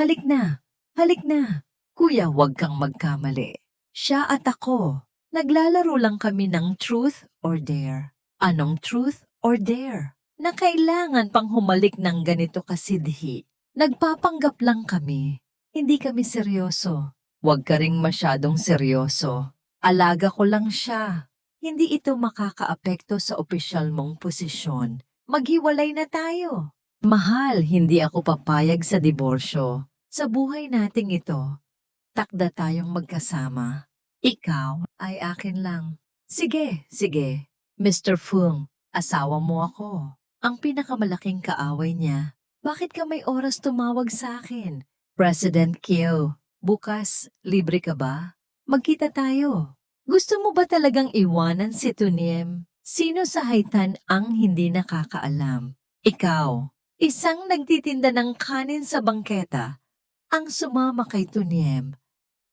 Halik na, halik na. Kuya, huwag kang magkamali. Siya at ako, naglalaro lang kami ng truth or dare. Anong truth or dare? Na kailangan pang humalik ng ganito kasidhi. Nagpapanggap lang kami. Hindi kami seryoso. Huwag ka ring masyadong seryoso. Alaga ko lang siya. Hindi ito makakaapekto sa opisyal mong posisyon. Maghiwalay na tayo. Mahal, hindi ako papayag sa diborsyo. Sa buhay nating ito, takda tayong magkasama. Ikaw ay akin lang. Sige, sige. Mr. Fung, asawa mo ako. Ang pinakamalaking kaaway niya. Bakit ka may oras tumawag sa akin? President Kyo, bukas, libre ka ba? Magkita tayo. Gusto mo ba talagang iwanan si Tuniem? Sino sa Haitan ang hindi nakakaalam? Ikaw, isang nagtitinda ng kanin sa bangketa, ang sumama kay Tuniem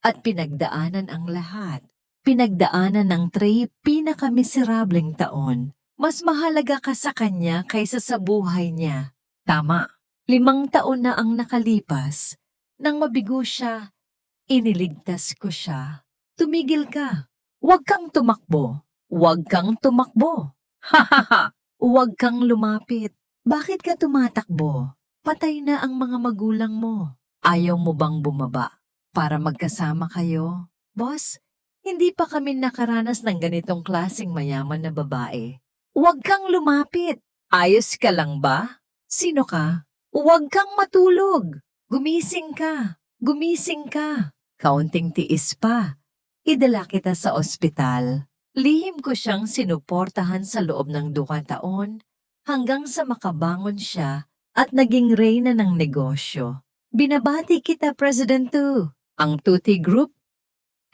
at pinagdaanan ang lahat. Pinagdaanan ng 3 pinakamiserableng taon. Mas mahalaga ka sa kanya kaysa sa buhay niya. Tama. 5 taon na ang nakalipas. Nang mabigo siya, iniligtas ko siya. Tumigil ka. Huwag kang tumakbo. Huwag kang tumakbo. Hahaha. Huwag kang lumapit. Bakit ka tumatakbo? Patay na ang mga magulang mo. Ayaw mo bang bumaba para magkasama kayo? Boss, hindi pa kami nakaranas ng ganitong klaseng mayaman na babae. Huwag kang lumapit. Ayos ka lang ba? Sino ka? Huwag kang matulog. Gumising ka. Gumising ka. Kaunting tiis pa. Idala kita sa ospital. Lihim ko siyang sinuportahan sa loob ng 2 taon hanggang sa makabangon siya at naging reyna ng negosyo. Binabati kita, President Tu. Ang Tuti Group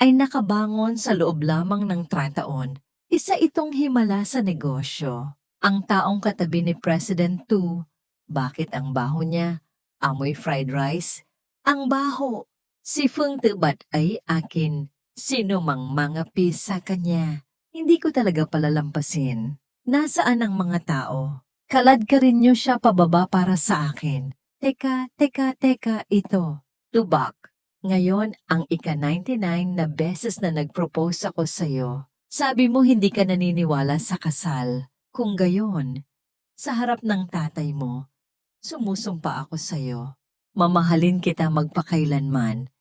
ay nakabangon sa loob lamang ng 3 taon. Isa itong himala sa negosyo. Ang taong katabi ni President Tu, bakit ang baho niya? Amoy fried rice? Ang baho. Si Feng Tebat ay akin. Sino mang mga sa kanya. Hindi ko talaga palalampasin. Nasaan ang mga tao? Kalad ka rin niyo siya pababa para sa akin. Teka, ito. Tubak. Ngayon, ang ika-99 na beses na nag-propose ako sa'yo. Sabi mo hindi ka naniniwala sa kasal. Kung gayon, sa harap ng tatay mo, sumusumpa ako sa'yo. Mamahalin kita magpakailanman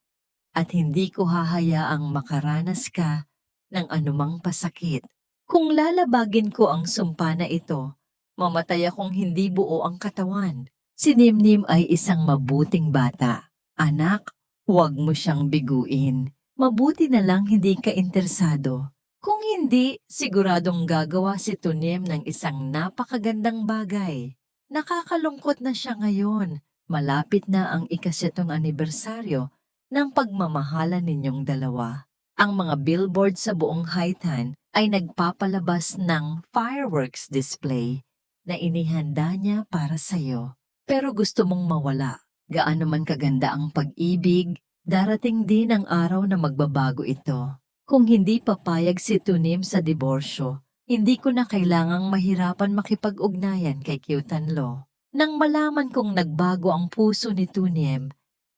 at hindi ko hahayaang makaranas ka ng anumang pasakit. Kung lalabagin ko ang sumpa na ito, mamatay akong hindi buo ang katawan. Si Nimnim ay isang mabuting bata. Anak, huwag mo siyang biguin. Mabuti na lang hindi ka interesado. Kung hindi, siguradong gagawa si Tunim ng isang napakagandang bagay. Nakakalungkot na siya ngayon. Malapit na ang ika-7 anibersaryo ng pagmamahalan ninyong dalawa. Ang mga billboard sa buong Haitan ay nagpapalabas ng fireworks display na inihanda niya para sa'yo. Pero gusto mong mawala. Gaano man kaganda ang pag-ibig, darating din ang araw na magbabago ito. Kung hindi papayag si Tunim sa diborsyo, hindi ko na kailangang mahirapan makipag-ugnayan kay Kyutanlo. Nang malaman kong nagbago ang puso ni Tunim,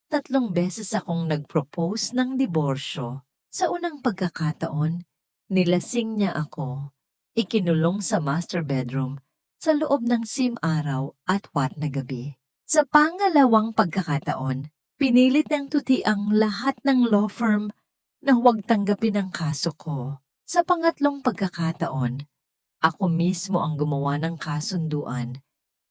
3 beses akong nag-propose ng diborsyo. Sa unang pagkakataon, nilasing niya ako. Ikinulong sa master bedroom sa loob ng araw at na gabi. Sa pangalawang pagkakataon, pinilit ng tuti ang lahat ng law firm na huwag tanggapin ang kaso ko. Sa pangatlong pagkakataon, ako mismo ang gumawa ng kasunduan.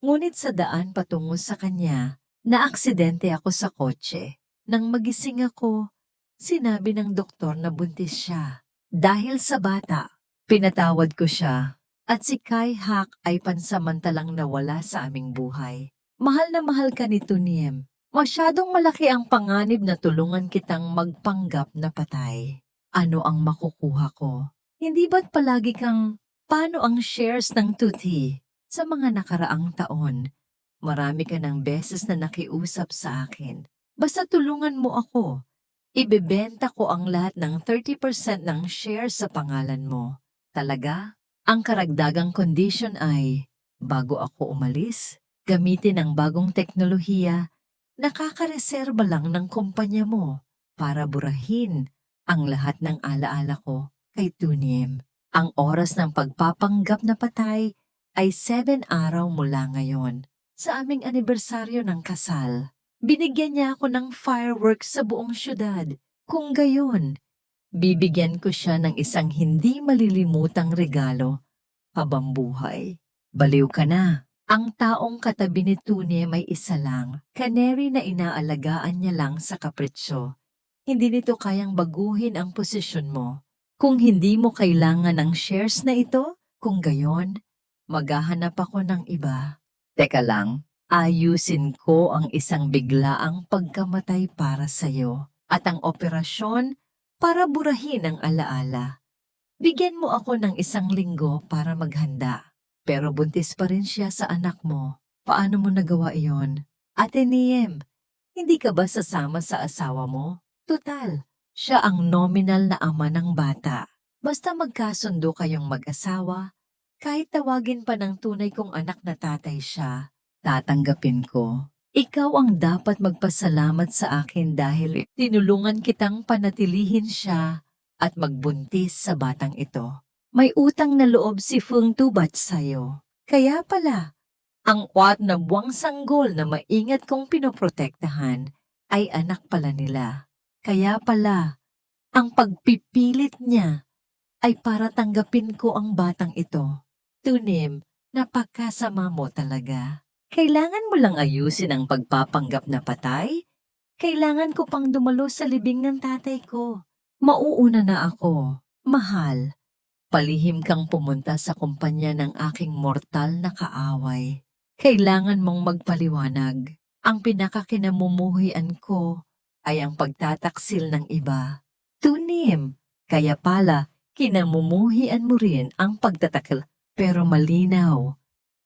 Ngunit sa daan patungo sa kanya, naaksidente ako sa kotse. Nang magising ako, sinabi ng doktor na buntis siya. Dahil sa bata, pinatawad ko siya. At si Kai Hak ay pansamantalang nawala sa aming buhay. Mahal na mahal ka ni Tuniem. Masyadong malaki ang panganib na tulungan kitang magpanggap na patay. Ano ang makukuha ko? Hindi ba't palagi kang, paano ang shares ng Tuti? Sa mga nakaraang taon, marami ka ng beses na nakiusap sa akin. Basta tulungan mo ako. Ibebenta ko ang lahat ng 30% ng shares sa pangalan mo. Talaga? Ang karagdagang condition ay, bago ako umalis, gamitin ang bagong teknolohiya Nakakareserba lang ng kumpanya mo para burahin ang lahat ng alaala ko kay Tunim. Ang oras ng pagpapanggap na patay ay 7 araw mula ngayon. Sa aming anibersaryo ng kasal, binigyan niya ako ng fireworks sa buong syudad. Kung gayon, bibigyan ko siya ng isang hindi malilimutang regalo habang buhay. Baliw ka na. Ang taong katabi ni Tune may isa lang, canary na inaalagaan niya lang sa kapritsyo. Hindi nito kayang baguhin ang posisyon mo. Kung hindi mo kailangan ng shares na ito, kung gayon, maghahanap ako ng iba. Teka lang, ayusin ko ang isang biglaang pagkamatay para sa'yo at ang operasyon para burahin ang alaala. Bigyan mo ako ng 1 linggo para maghanda. Pero buntis pa rin siya sa anak mo. Paano mo nagawa iyon? Ate Niem, hindi ka ba sasama sa asawa mo? Tutal, siya ang nominal na ama ng bata. Basta magkasundo kayong mag-asawa, kahit tawagin pa ng tunay kong anak na tatay siya, tatanggapin ko. Ikaw ang dapat magpasalamat sa akin dahil tinulungan kitang panatilihin siya at magbuntis sa batang ito. May utang na loob si Feng Tubat sa'yo. Kaya pala, ang 4 na buwang sanggol na maingat kong pinoprotektahan ay anak pala nila. Kaya pala, ang pagpipilit niya ay para tanggapin ko ang batang ito. Tunim, napakasama mo talaga. Kailangan mo lang ayusin ang pagpapanggap na patay? Kailangan ko pang dumalo sa libing ng tatay ko. Mauuna na ako. Mahal. Palihim kang pumunta sa kumpanya ng aking mortal na kaaway. Kailangan mong magpaliwanag. Ang pinakakinamumuhian ko ay ang pagtataksil ng iba. Tunim, kaya pala kinamumuhian mo rin ang pagtatakil. Pero malinaw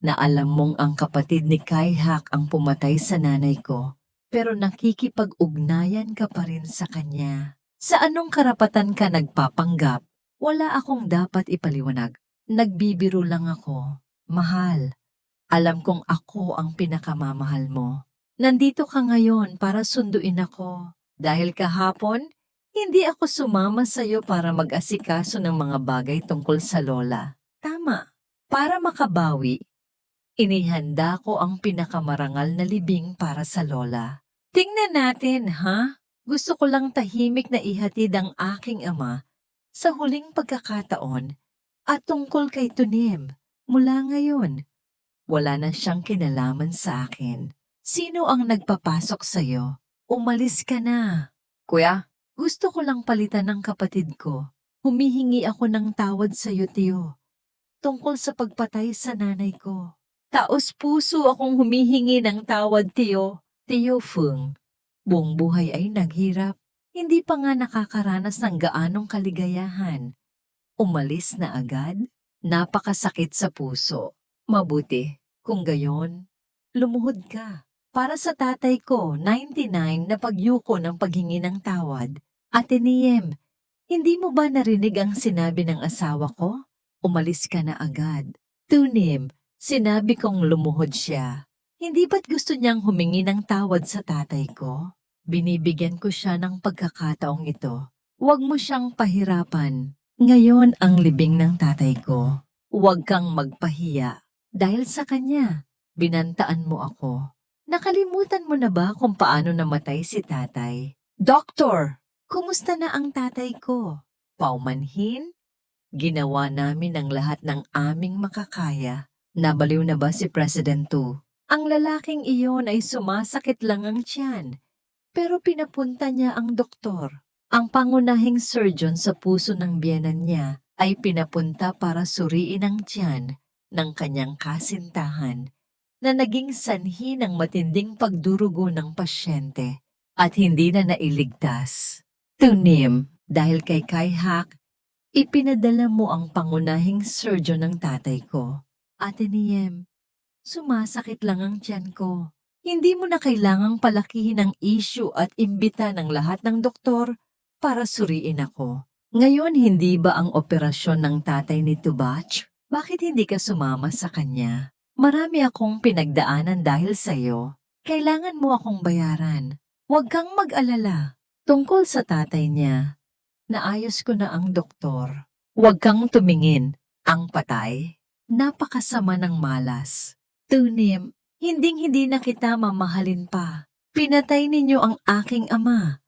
na alam mong ang kapatid ni Kaihak ang pumatay sa nanay ko. Pero nakikipag-ugnayan ka pa rin sa kanya. Sa anong karapatan ka nagpapanggap? Wala akong dapat ipaliwanag. Nagbibiro lang ako. Mahal, alam kong ako ang pinakamamahal mo. Nandito ka ngayon para sunduin ako. Dahil kahapon, hindi ako sumama sa'yo para mag-asikaso ng mga bagay tungkol sa lola. Tama. Para makabawi, inihanda ko ang pinakamarangal na libing para sa lola. Tingnan natin, ha? Gusto ko lang tahimik na ihatid ang aking ama sa huling pagkakataon at tungkol kay Tunim. Mula ngayon, wala na siyang kinalaman sa akin. Sino ang nagpapasok sa'yo? Umalis ka na. Kuya, gusto ko lang palitan ng kapatid ko. Humihingi ako ng tawad sa'yo, Tiyo, tungkol sa pagpatay sa nanay ko. Taos puso akong humihingi ng tawad, Tiyo. Tiyo Feng, buong buhay ay naghirap. Hindi pa nga nakakaranas ng gaanong kaligayahan. Umalis na agad? Napakasakit sa puso. Mabuti, kung gayon, lumuhod ka. Para sa tatay ko, 99 na pagyuko ng paghingi ng tawad. Ate Niem, hindi mo ba narinig ang sinabi ng asawa ko? Umalis ka na agad. Tunim, sinabi kong lumuhod siya. Hindi ba't gusto niyang humingi ng tawad sa tatay ko? Binibigyan ko siya ng pagkakataong ito. Huwag mo siyang pahirapan. Ngayon ang libing ng tatay ko. Huwag kang magpahiya. Dahil sa kanya, binantaan mo ako. Nakalimutan mo na ba kung paano namatay si tatay? Doktor, kumusta na ang tatay ko? Paumanhin? Ginawa namin ang lahat ng aming makakaya. Nabaliw na ba si President Tu? Ang lalaking iyon ay sumasakit lang ang tiyan. Pero pinapunta niya ang doktor. Ang pangunahing surgeon sa puso ng biyenan niya ay pinapunta para suriin ang tiyan ng kanyang kasintahan na naging sanhi ng matinding pagdurugo ng pasyente at hindi na nailigtas. Tunim, dahil kay Kaihak, ipinadala mo ang pangunahing surgeon ng tatay ko. Ate Niem, sumasakit lang ang tiyan ko. Hindi mo na kailangang palakihin ang issue at imbita ng lahat ng doktor para suriin ako. Ngayon, hindi ba ang operasyon ng tatay ni Tubach? Bakit hindi ka sumama sa kanya? Marami akong pinagdaanan dahil sa'yo. Kailangan mo akong bayaran. Huwag kang mag-alala. Tungkol sa tatay niya, naayos ko na ang doktor. Huwag kang tumingin. Ang patay. Napakasama ng malas. Tunim, hinding-hindi na kita mamahalin pa. Pinatay ninyo ang aking ama.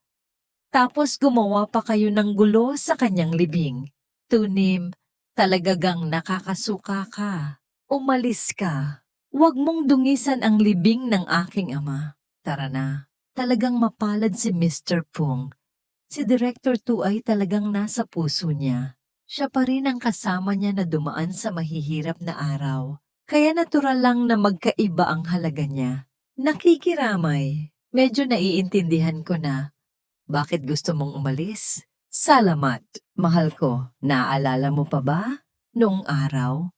Tapos gumawa pa kayo ng gulo sa kanyang libing. Tunim, talagagang nakakasuka ka. Umalis ka. Huwag mong dungisan ang libing ng aking ama. Tara na. Talagang mapalad si Mr. Pung. Si Director Tu ay talagang nasa puso niya. Siya pa rin ang kasama niya na dumaan sa mahihirap na araw. Kaya natural lang na magkaiba ang halaga niya. Nakikiramay. Medyo naiintindihan ko na. Bakit gusto mong umalis? Salamat, mahal ko. Naaalala mo pa ba? Noong araw,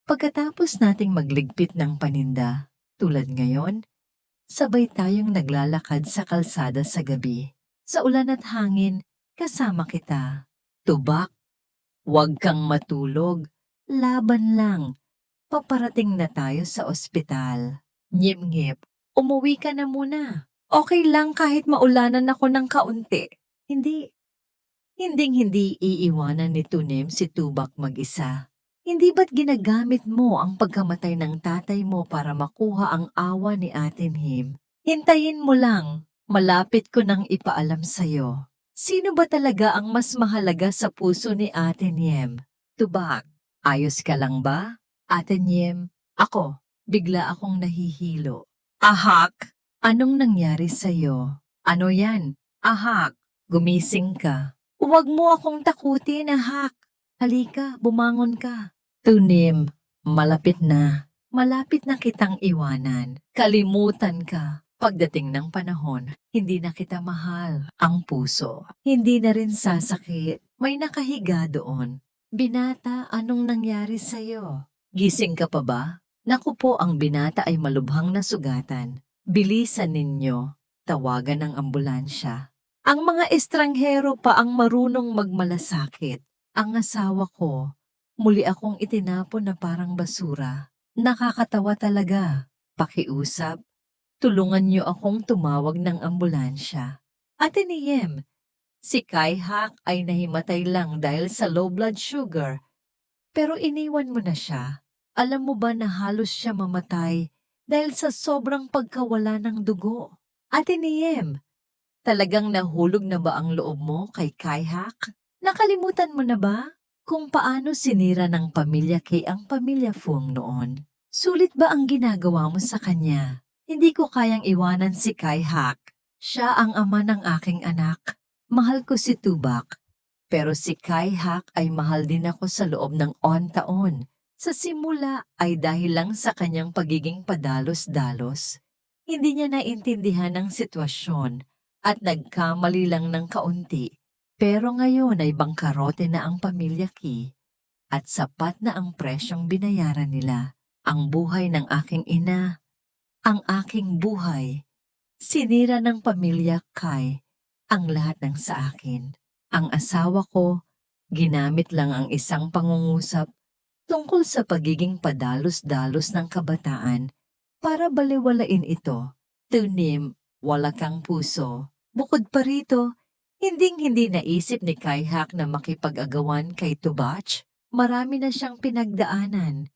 pagkatapos nating magligpit ng paninda, tulad ngayon, sabay tayong naglalakad sa kalsada sa gabi. Sa ulan at hangin, kasama kita. Tubak, huwag kang matulog. Laban lang. Paparating na tayo sa ospital. Ngip-ngip, umuwi ka na muna. Okay lang kahit maulanan ako ng kaunti. Hinding-hindi iiwanan ni Tunim si Tubak mag-isa. Hindi ba't ginagamit mo ang pagkamatay ng tatay mo para makuha ang awa ni Ate Him? Hintayin mo lang. Malapit ko nang ipaalam sa'yo. Sino ba talaga ang mas mahalaga sa puso ni Ate Niem? Tubak, ayos ka lang ba? Ate Niem, ako, bigla akong nahihilo. Ahak, anong nangyari sa'yo? Ano yan? Ahak, gumising ka. Huwag mo akong takutin, Ahak. Halika, bumangon ka. Tunim, malapit na. Malapit na kitang iwanan. Kalimutan ka. Pagdating ng panahon, hindi na kita mahal. Ang puso, hindi na rin sasakit. May nakahiga doon. Binata, anong nangyari sa'yo? Gising ka pa ba? Naku po, ang binata ay malubhang nasugatan. Bilisan ninyo. Tawagan ng ambulansya. Ang mga estranghero pa ang marunong magmalasakit. Ang asawa ko, muli akong itinapon na parang basura. Nakakatawa talaga. Pakiusap. Tulungan niyo akong tumawag ng ambulansya. Ate Niem, si Kai Hak ay nahimatay lang dahil sa low blood sugar. Pero iniwan mo na siya. Alam mo ba na halos siya mamatay dahil sa sobrang pagkawala ng dugo? Ate Niem, talagang nahulog na ba ang loob mo kay Kai Hak? Nakalimutan mo na ba kung paano sinira ng pamilya Kay ang pamilya Fung noon? Sulit ba ang ginagawa mo sa kanya? Hindi ko kayang iwanan si Kai Hak. Siya ang ama ng aking anak. Mahal ko si Tubak. Pero si Kai Hak ay mahal din ako sa loob ng taon. Sa simula ay dahil lang sa kanyang pagiging padalos-dalos. Hindi niya naintindihan ang sitwasyon at nagkamali lang ng kaunti. Pero ngayon ay bangkarote na ang pamilya Ki at sapat na ang presyong binayaran nila. Ang buhay ng aking ina, ang aking buhay, sinira ng pamilya Kai, ang lahat ng sa akin. Ang asawa ko, ginamit lang ang isang pangungusap tungkol sa pagiging padalos-dalos ng kabataan para balewalain ito. Tunim, wala kang puso. Bukod pa rito, hinding-hindi naisip ni Kai Hak na makipag-agawan kay Tubach. Marami na siyang pinagdaanan.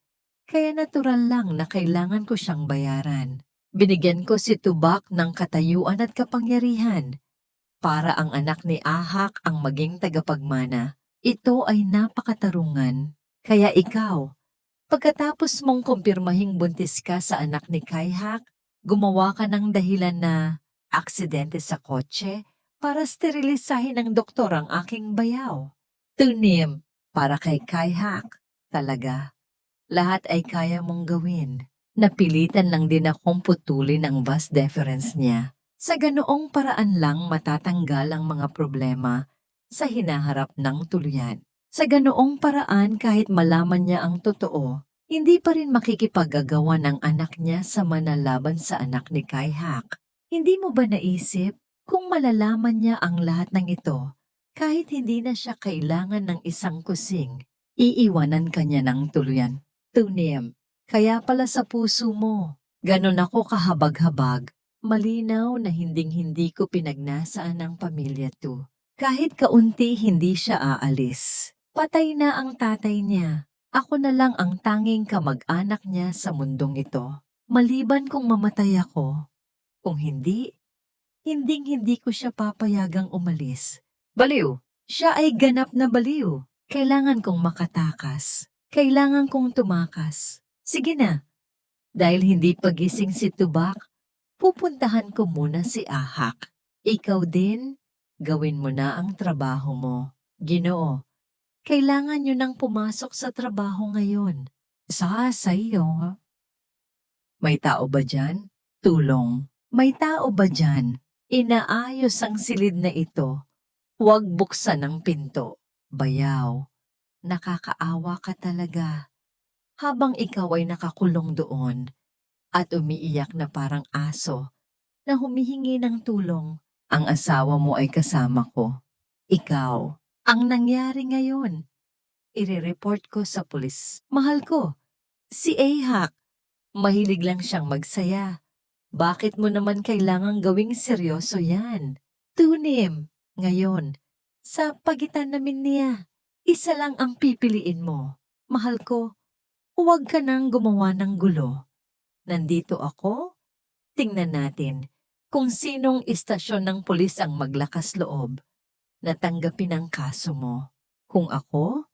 Kaya natural lang na kailangan ko siyang bayaran. Binigyan ko si Tubak ng katayuan at kapangyarihan para ang anak ni Ahak ang maging tagapagmana. Ito ay napakatarungan. Kaya ikaw, pagkatapos mong kumpirmahing buntis ka sa anak ni Kai Hak, gumawa ka ng dahilan na aksidente sa kotse para sterilisahin ng doktor ang aking bayaw. Tunim, para kay Kai Hak, talaga. Lahat ay kaya mong gawin. Napilitan lang din akong putulin ang vas deferens niya. Sa ganoong paraan lang matatanggal ang mga problema sa hinaharap ng tuluyan. Sa ganoong paraan kahit malaman niya ang totoo, hindi pa rin makikipag-agawan ng anak niya sa manalaban sa anak ni Kai Hak. Hindi mo ba naisip kung malalaman niya ang lahat ng ito, kahit hindi na siya kailangan ng isang kusing, iiwanan kanya ng tuluyan? Tunim, kaya pala sa puso mo, Ganon ako kahabag-habag. Malinaw na hinding-hindi ko pinagnasaan ng pamilya to. Kahit kaunti hindi siya aalis. Patay na ang tatay niya. Ako na lang ang tanging kamag-anak niya sa mundong ito. Maliban kung mamatay ako. Kung hindi, hinding-hindi ko siya papayagang umalis. Baliw! Siya ay ganap na baliw. Kailangan kong makatakas. Kailangan kong tumakas. Sige na. Dahil hindi pagising si Tubak, pupuntahan ko muna si Ahak. Ikaw din, gawin mo na ang trabaho mo. Ginoo, kailangan nyo nang pumasok sa trabaho ngayon. Sa iyo. May tao ba dyan? Tulong. May tao ba dyan? Inaayos ang silid na ito. Huwag buksan ang pinto. Bayaw, nakakaawa ka talaga. Habang ikaw ay nakakulong doon at umiiyak na parang aso na humihingi ng tulong, ang asawa mo ay kasama ko. Ikaw, ang nangyari ngayon, irereport ko sa pulis. Mahal ko, si Ahak, mahilig lang siyang magsaya. Bakit mo naman kailangang gawing seryoso yan? Tunim, ngayon, sa pagitan namin niya, isa lang ang pipiliin mo. Mahal ko, huwag ka nang gumawa ng gulo. Nandito ako. Tingnan natin kung sinong istasyon ng pulis ang maglakas loob na tanggapin ang kaso mo. Kung ako,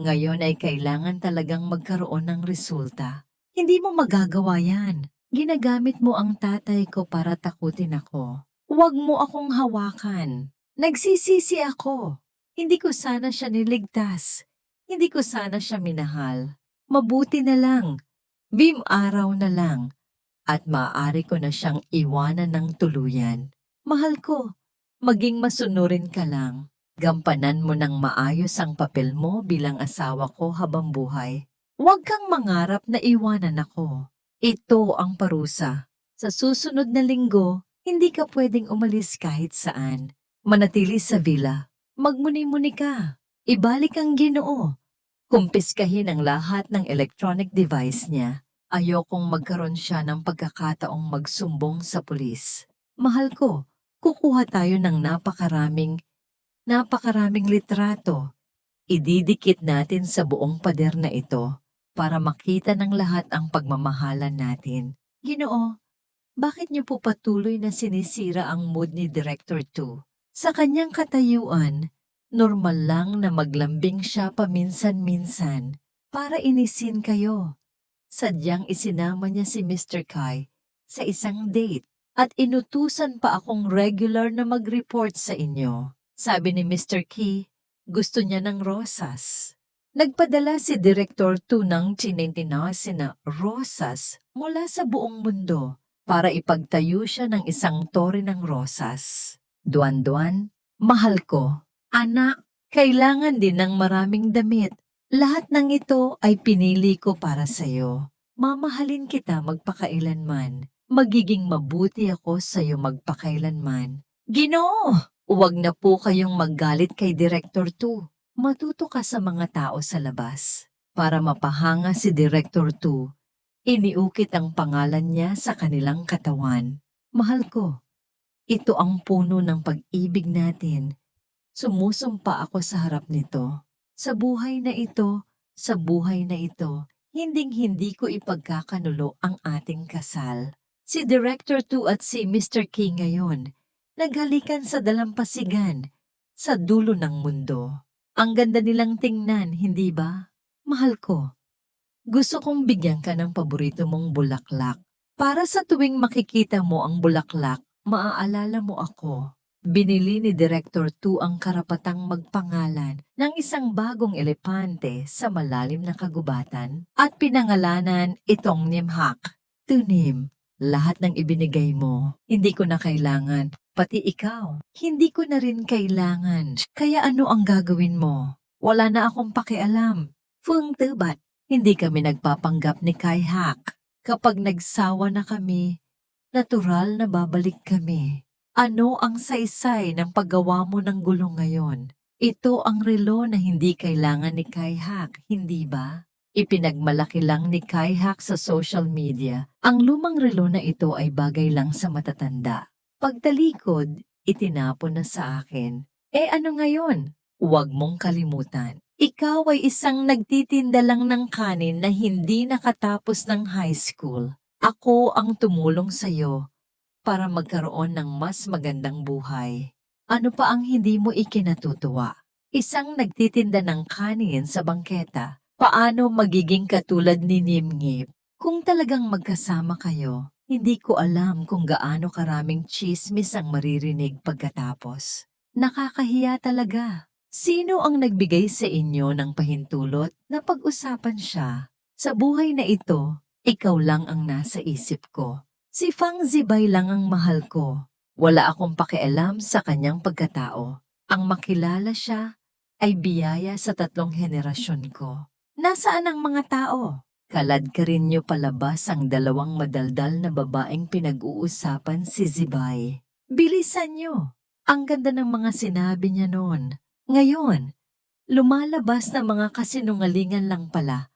ngayon ay kailangan talagang magkaroon ng resulta. Hindi mo magagawa yan. Ginagamit mo ang tatay ko para takutin ako. Huwag mo akong hawakan. Nagsisisi ako. Hindi ko sana siya niligtas. Hindi ko sana siya minahal. Mabuti na lang. Araw na lang. At maaari ko na siyang iwanan ng tuluyan. Mahal ko, maging masunurin ka lang. Gampanan mo ng maayos ang papel mo bilang asawa ko habang buhay. Huwag kang mangarap na iwanan ako. Ito ang parusa. Sa susunod na linggo, hindi ka pwedeng umalis kahit saan. Manatili sa villa. Magmuni-muni ka. Ibalik ang Ginoo. Kumpiskahin ang lahat ng electronic device niya. Ayokong magkaroon siya ng pagkakataong magsumbong sa pulis. Mahal ko, kukuha tayo ng napakaraming litrato. Ididikit natin sa buong pader na ito para makita ng lahat ang pagmamahalan natin. Ginoo, bakit niyo po patuloy na sinisira ang mood ni Director 2? Sa kanyang katayuan, normal lang na maglambing siya paminsan-minsan para inisin kayo. Sadyang isinama niya si Mr. Kai sa isang date at inutusan pa akong regular na mag-report sa inyo. Sabi ni Mr. Key, gusto niya ng rosas. Nagpadala si Director 2 ng tinitinasin na rosas mula sa buong mundo para ipagtayo siya ng isang tore ng rosas. Duan-duan, mahal ko. Anak, kailangan din ng maraming damit. Lahat ng ito ay pinili ko para sa'yo. Mamahalin kita magpakailanman. Magiging mabuti ako sa'yo magpakailanman. Ginoo! Huwag na po kayong maggalit kay Director 2. Matuto ka sa mga tao sa labas. Para mapahanga si Director 2, iniukit ang pangalan niya sa kanilang katawan. Mahal ko, ito ang puno ng pag-ibig natin. Sumusumpa ako sa harap nito. Sa buhay na ito, hinding-hindi ko ipagkakanulo ang ating kasal. Si Director 2 at si Mr. King ngayon, naghalikan sa dalampasigan, sa dulo ng mundo. Ang ganda nilang tingnan, hindi ba? Mahal ko, gusto kong bigyan ka ng paborito mong bulaklak. Para sa tuwing makikita mo ang bulaklak, maaalala mo ako. Binili ni Director 2 ang karapatang magpangalan ng isang bagong elepante sa malalim na kagubatan at pinangalanan itong Nimhak. Tunim, lahat ng ibinigay mo, hindi ko na kailangan, pati ikaw, hindi ko na rin kailangan. Kaya ano ang gagawin mo? Wala na akong pakialam. Fung Tubat, hindi kami nagpapanggap ni Kai Hak. Kapag nagsawa na kami, natural na babalik kami. Ano ang saysay ng paggawa mo ng gulong ngayon? Ito ang relo na hindi kailangan ni Kai Hak, hindi ba? Ipinagmalaki lang ni Kai-Hack sa social media. Ang lumang relo na ito ay bagay lang sa matatanda. Pagtalikod, itinapon na sa akin. Ano ngayon? Huwag mong kalimutan. Ikaw ay isang nagtitinda lang ng kanin na hindi nakatapos ng high school. Ako ang tumulong sa'yo para magkaroon ng mas magandang buhay. Ano pa ang hindi mo ikinatutuwa? Isang nagtitinda ng kanin sa bangketa. Paano magiging katulad ni Nimngip? Kung talagang magkasama kayo, hindi ko alam kung gaano karaming tsismis ang maririnig pagkatapos. Nakakahiya talaga. Sino ang nagbigay sa inyo ng pahintulot na pag-usapan siya? Sa buhay na ito, ikaw lang ang nasa isip ko. Si Fang Zibay lang ang mahal ko. Wala akong pakialam sa kanyang pagkatao. Ang makilala siya ay biyaya sa 3 henerasyon ko. Nasaan ang mga tao? Kalad ka rin niyo palabas ang 2 madaldal na babaeng pinag-uusapan si Zibay. Bilisan niyo! Ang ganda ng mga sinabi niya noon. Ngayon, lumalabas na mga kasinungalingan lang pala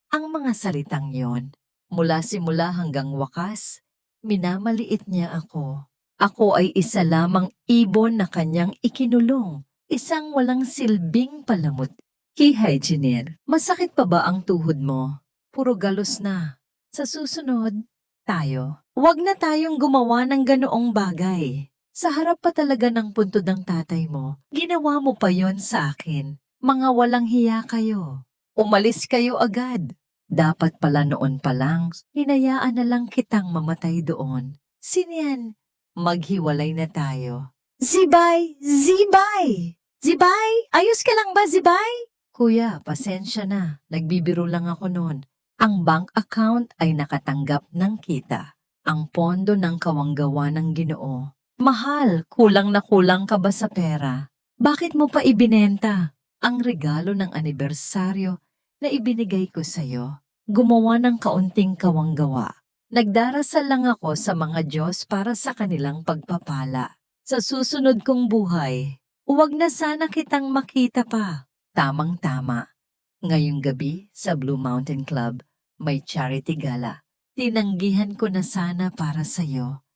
ang mga salitang yon. Mula simula hanggang wakas, minamaliit niya ako. Ako ay isa lamang ibon na kanyang ikinulong, isang walang silbing palamut. Kihay, Jinir, masakit pa ba ang tuhod mo? Puro galos na. Sa susunod, tayo. Huwag na tayong gumawa ng ganoong bagay. Sa harap pa talaga ng puntod ng tatay mo, ginawa mo pa yon sa akin. Mga walang hiya kayo. Umalis kayo agad. Dapat pala noon pa lang, hinayaan na lang kitang mamatay doon. Sinian, maghiwalay na tayo. Zibay! Zibay! Zibay! Ayos ka lang ba, Zibay? Kuya, pasensya na. Nagbibiro lang ako noon. Ang bank account ay nakatanggap ng kita. Ang pondo ng kawanggawa ng Ginoo. Mahal, kulang na kulang ka ba sa pera? Bakit mo pa ibinenta? Ang regalo ng anibersaryo na ibinigay ko sa'yo. Gumawa ng kaunting kawanggawa. Nagdarasal lang ako sa mga Diyos para sa kanilang pagpapala. Sa susunod kong buhay, huwag na sana kitang makita pa. Tamang-tama. Ngayong gabi sa Blue Mountain Club, may charity gala. Tinanggihan ko na sana para sa'yo.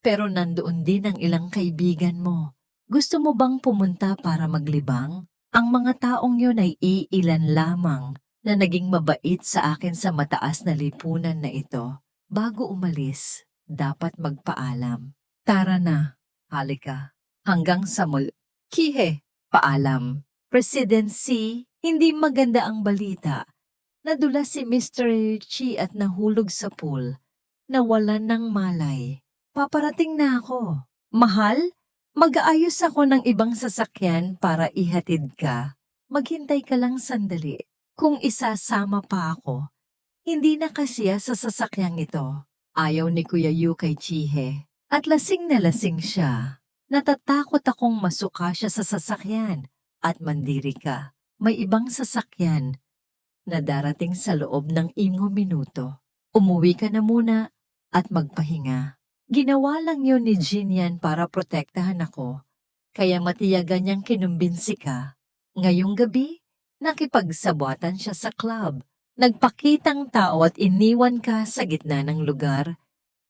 Pero nandoon din ang ilang kaibigan mo. Gusto mo bang pumunta para maglibang? Ang mga taong yun ay iilan lamang na naging mabait sa akin sa mataas na lipunan na ito. Bago umalis, dapat magpaalam. Tara na, halika. Hanggang sa Kihe, paalam. Presidency, hindi maganda ang balita. Nadula si Mr. Chi at nahulog sa pool. Nawalan ng malay. Paparating na ako. Mahal, mag-aayos ako ng ibang sasakyan para ihatid ka. Maghintay ka lang sandali. Kung isasama pa ako, hindi na kasiya sa sasakyang ito. Ayaw ni Kuya Yu kay Chihe. At lasing na lasing siya. Natatakot akong masuka siya sa sasakyan at mandiri ka. May ibang sasakyan na darating sa loob ng 5 minuto. Umuwi ka na muna at magpahinga. Ginawa lang yun ni Jin yan para protektahan ako, kaya matiyagan niyang kinumbinsi ka. Ngayong gabi, nakipagsabwatan siya sa club. Nagpakitang tao at iniwan ka sa gitna ng lugar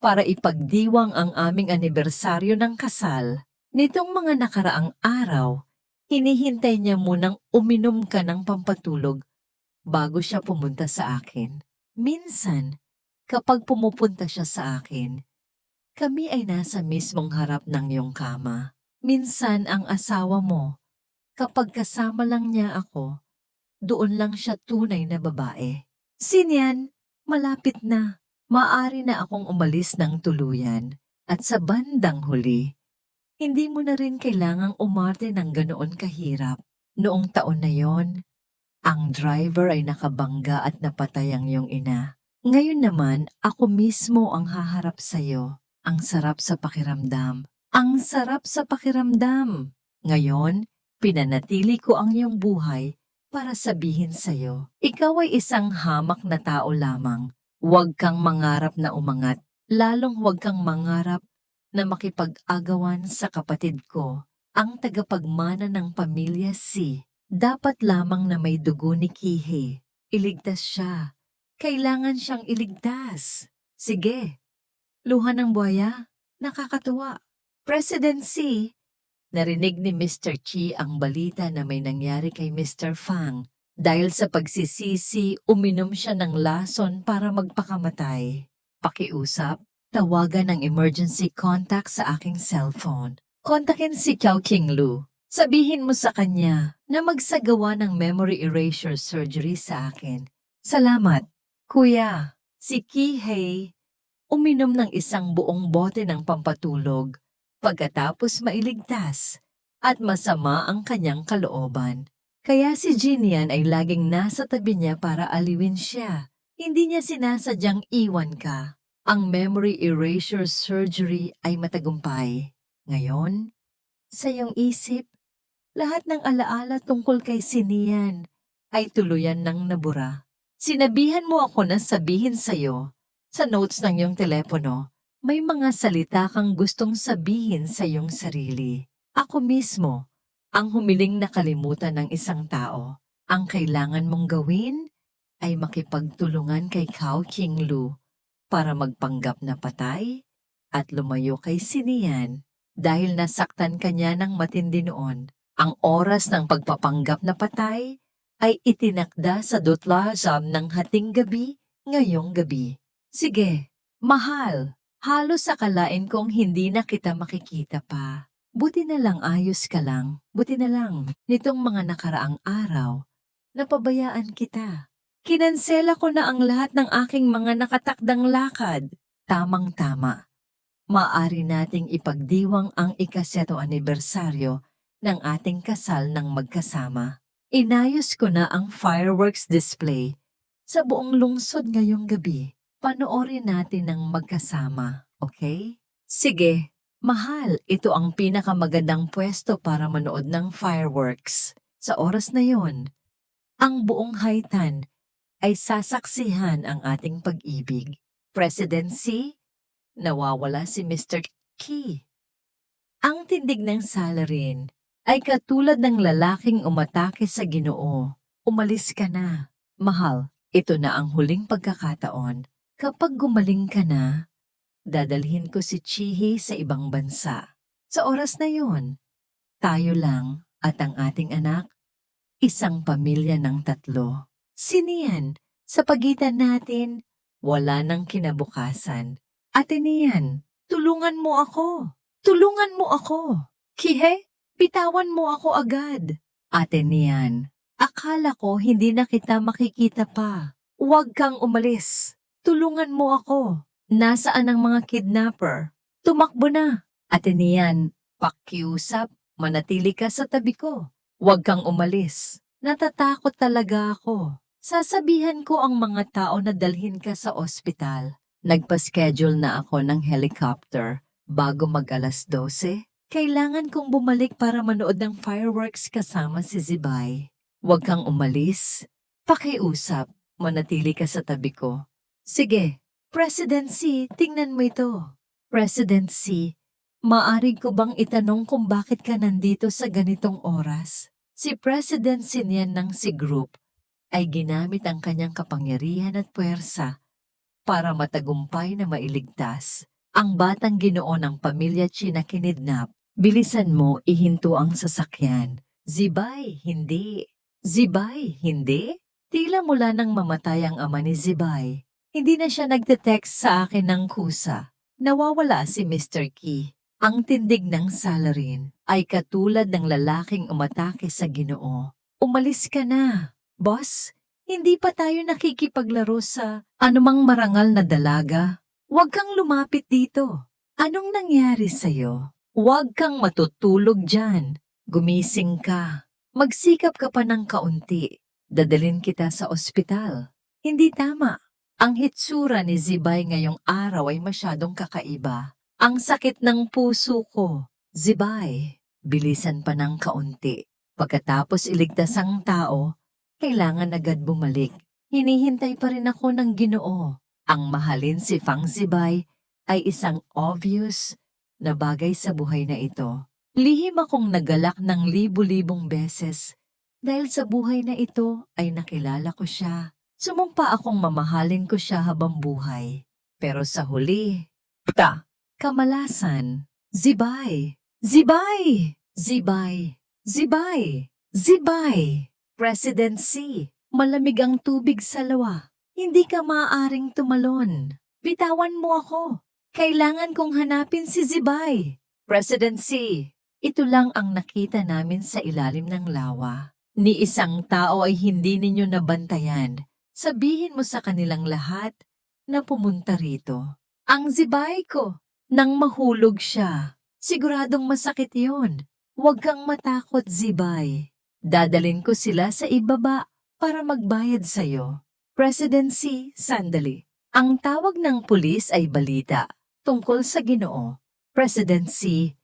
para ipagdiwang ang aming anibersaryo ng kasal. Nitong mga nakaraang araw, hinihintay niya munang uminom ka ng pampatulog bago siya pumunta sa akin. Minsan, kapag pumupunta siya sa akin, kami ay nasa mismong harap ng iyong kama. Minsan ang asawa mo, kapag kasama lang niya ako, doon lang siya tunay na babae. Sinyan, malapit na. Maari na akong umalis ng tuluyan. At sa bandang huli, hindi mo na rin kailangang umarte ng ganoon kahirap. Noong taon na yon, ang driver ay nakabangga at napatay ang iyong ina. Ngayon naman, ako mismo ang haharap sa'yo. Ang sarap sa pakiramdam. Ang sarap sa pakiramdam. Ngayon, pinanatili ko ang iyong buhay para sabihin sa'yo, ikaw ay isang hamak na tao lamang. Huwag kang mangarap na umangat, lalong huwag kang mangarap na makipag-agawan sa kapatid ko, ang tagapagmana ng pamilya Si. Dapat lamang na may dugo ni Kihe. Iligtas siya. Kailangan siyang iligtas. Sige. Luha ng buhaya? Nakakatuwa. Presidency. Narinig ni Mr. Chi ang balita na may nangyari kay Mr. Fang. Dahil sa pagsisisi, uminom siya ng lason para magpakamatay. Pakiusap, tawagan ng emergency contact sa aking cellphone. Kontakin si Chao King Lu. Sabihin mo sa kanya na magsagawa ng memory erasure surgery sa akin. Salamat. Kuya, si Kihei uminom ng isang buong bote ng pampatulog pagkatapos mailigtas at masama ang kanyang kalooban. Kaya si Jinian ay laging nasa tabi niya para aliwin siya. Hindi niya sinasadyang iwan ka. Ang memory erasure surgery ay matagumpay. Ngayon, sa iyong isip, lahat ng alaala tungkol kay Sinian ay tuluyan ng nabura. Sinabihan mo ako na sabihin sa'yo, sa notes ng iyong telepono, may mga salita kang gustong sabihin sa iyong sarili. Ako mismo, ang humiling nakalimutan ng isang tao. Ang kailangan mong gawin ay makipagtulungan kay Cao King Lu para magpanggap na patay at lumayo kay Sinian dahil nasaktan kanya ng matindi noon. Ang oras ng pagpapanggap na patay ay itinakda sa Dutlazam ng hating gabi ngayong gabi. Sige, mahal, halos akalain kong hindi na kita makikita pa. Buti na lang ayos ka lang. Buti na lang nitong mga nakaraang araw, napabayaan kita. Kinansela ko na ang lahat ng aking mga nakatakdang lakad. Tamang-tama. Maaari nating ipagdiwang ang ika-7 anibersaryo ng ating kasal ng magkasama. Inayos ko na ang fireworks display sa buong lungsod ngayong gabi. Panoorin natin ng magkasama, okay? Sige. Mahal, ito ang pinakamagandang pwesto para manood ng fireworks. Sa oras na yon, ang buong Haitan ay sasaksihan ang ating pag-ibig. Presidency, nawawala si Mr. Qi. Ang tindig ng salarin ay katulad ng lalaking umatake sa Ginoo. Umalis ka na. Mahal, ito na ang huling pagkakataon. Kapag gumaling ka na, dadalhin ko si Chihi sa ibang bansa. Sa oras na yon, tayo lang at ang ating anak, isang pamilya ng 3. Sinian, sa pagitan natin, wala nang kinabukasan. Ate Nian, tulungan mo ako. Tulungan mo ako. Kihe, bitawan mo ako agad. Ate Nian, akala ko hindi na kita makikita pa. Huwag kang umalis. Tulungan mo ako. Nasaan ang mga kidnapper? Tumakbo na. Ate Nian, pakiusap, manatili ka sa tabi ko. Huwag kang umalis. Natatakot talaga ako. Sasabihan ko ang mga tao na dalhin ka sa ospital. Nagpa-schedule na ako ng helicopter bago mag-alas 12. Kailangan kong bumalik para manood ng fireworks kasama si Zibay. Huwag kang umalis. Pakiusap, manatili ka sa tabi ko. Sige. Presidency, tingnan mo ito. Presidency, maaari ko bang itanong kung bakit ka nandito sa ganitong oras? Si President Sinian ng si Group ay ginamit ang kanyang kapangyarihan at puwersa para matagumpay na mailigtas ang batang Ginoo ng pamilya Chi na kinidnap. Bilisan mo, ihinto ang sasakyan. Zibay, hindi. Zibay, hindi? Tila mula nang mamatay ang ama ni Zibay. Hindi na siya nagte-text sa akin ng kusa. Nawawala si Mr. Qi. Ang tindig ng salarin ay katulad ng lalaking umatake sa Ginoo. Umalis ka na. Boss, hindi pa tayo nakikipaglaro sa anumang marangal na dalaga. Huwag kang lumapit dito. Anong nangyari sa'yo? Huwag kang matutulog dyan. Gumising ka. Magsikap ka pa ng kaunti. Dadalhin kita sa ospital. Hindi tama. Ang hitsura ni Zibay ngayong araw ay masyadong kakaiba. Ang sakit ng puso ko. Zibay, bilisan pa ng kaunti. Pagkatapos iligtas ang tao, kailangan agad bumalik. Hinihintay pa rin ako ng Ginoo. Ang mahalin si Fang Zibay ay isang obvious na bagay sa buhay na ito. Lihim akong nagalak ng libu-libong beses dahil sa buhay na ito ay nakilala ko siya. Sumumpa akong mamahalin ko siya habang buhay. Pero sa huli, kamalasan, zibay, zibay, zibay, zibay, zibay. Presidency, malamig ang tubig sa lawa. Hindi ka maaaring tumalon. Bitawan mo ako. Kailangan kong hanapin si Zibay. Presidency, ito lang ang nakita namin sa ilalim ng lawa. Ni isang tao ay hindi ninyo nabantayan. Sabihin mo sa kanilang lahat na pumunta rito. Ang Zibay ko, nang mahulog siya. Siguradong masakit yon. Huwag kang matakot, Zibay. Dadalin ko sila sa ibaba para magbayad sa'yo. Presidency, sandali. Ang tawag ng pulis ay balita tungkol sa Ginoo. Presidency,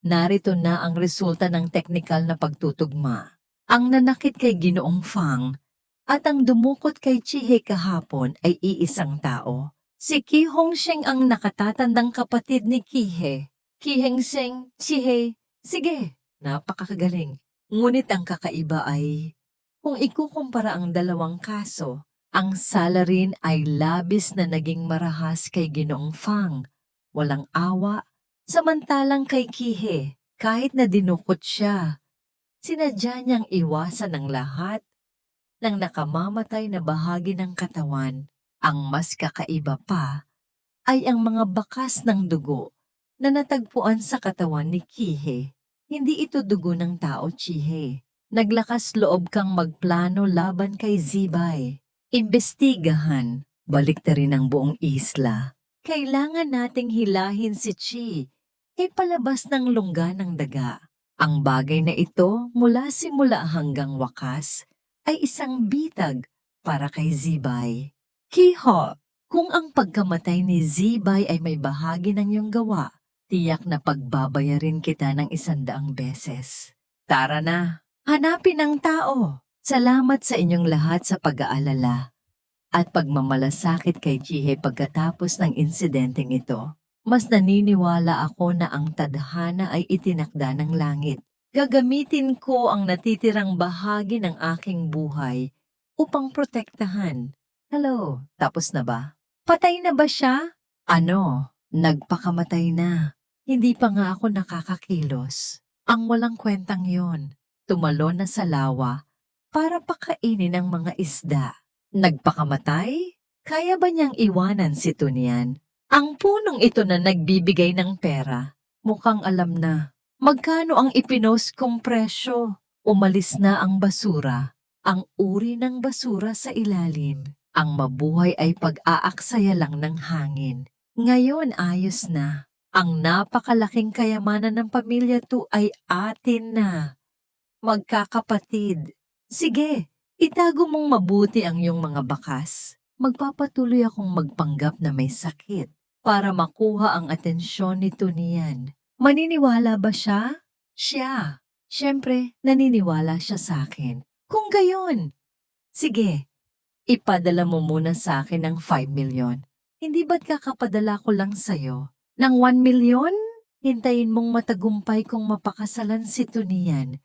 narito na ang resulta ng teknikal na pagtutugma. Ang nanakit kay Ginoong Fang at ang dumukot kay Chihei kahapon ay iisang tao. Si Ki Hongsheng ang nakatatandang kapatid ni Kihe. Ki Hongsheng, Chihei, sige, napakagaling. Ngunit ang kakaiba ay, kung ikukumpara ang dalawang kaso, ang salarin ay labis na naging marahas kay Ginoong Fang. Walang awa, samantalang kay Kihe, kahit na dinukot siya, sinadya niyang iwasan ng lahat ng nakamamatay na bahagi ng katawan. Ang mas kakaiba pa ay ang mga bakas ng dugo na natagpuan sa katawan ni Kihe. Hindi ito dugo ng tao, Chihei. Naglakas loob kang magplano laban kay Zibay. Imbestigahan, baliktarin ang buong isla. Kailangan nating hilahin si Chi, ipalabas ng lungga ng daga. Ang bagay na ito mula simula hanggang wakas ay isang bitag para kay Zibay. Kiho, kung ang pagkamatay ni Zibay ay may bahagi ng iyong gawa, tiyak na pagbabayarin kita ng 100 beses. Tara na, hanapin ang tao. Salamat sa inyong lahat sa pag-aalala at pagmamalasakit kay Chihei pagkatapos ng insidenteng ito. Mas naniniwala ako na ang tadhana ay itinakda ng langit. Gagamitin ko ang natitirang bahagi ng aking buhay upang protektahan. Hello, tapos na ba? Patay na ba siya? Ano? Nagpakamatay na. Hindi pa nga ako nakakakilos. Ang walang kwentang yon. Tumalon na sa lawa para pakainin ang mga isda. Nagpakamatay? Kaya ba niyang iwanan si Tunian? Ang punong ito na nagbibigay ng pera, mukhang alam na. Magkano ang ipinost kong presyo? Umalis na ang basura. Ang uri ng basura sa ilalim. Ang mabuhay ay pag-aaksaya lang ng hangin. Ngayon ayos na. Ang napakalaking kayamanan ng pamilya to ay atin na. Magkakapatid. Sige, itago mong mabuti ang iyong mga bakas. Magpapatuloy akong magpanggap na may sakit para makuha ang atensyon ni Tunian. Maniniwala ba siya? Siya. Siyempre, naniniwala siya sa akin. Kung gayon, sige, ipadala mo muna sa akin ng 5 milyon. Hindi ba't kakapadala ko lang sa'yo ng 1 milyon? Hintayin mong matagumpay kung mapakasalan si Tunian.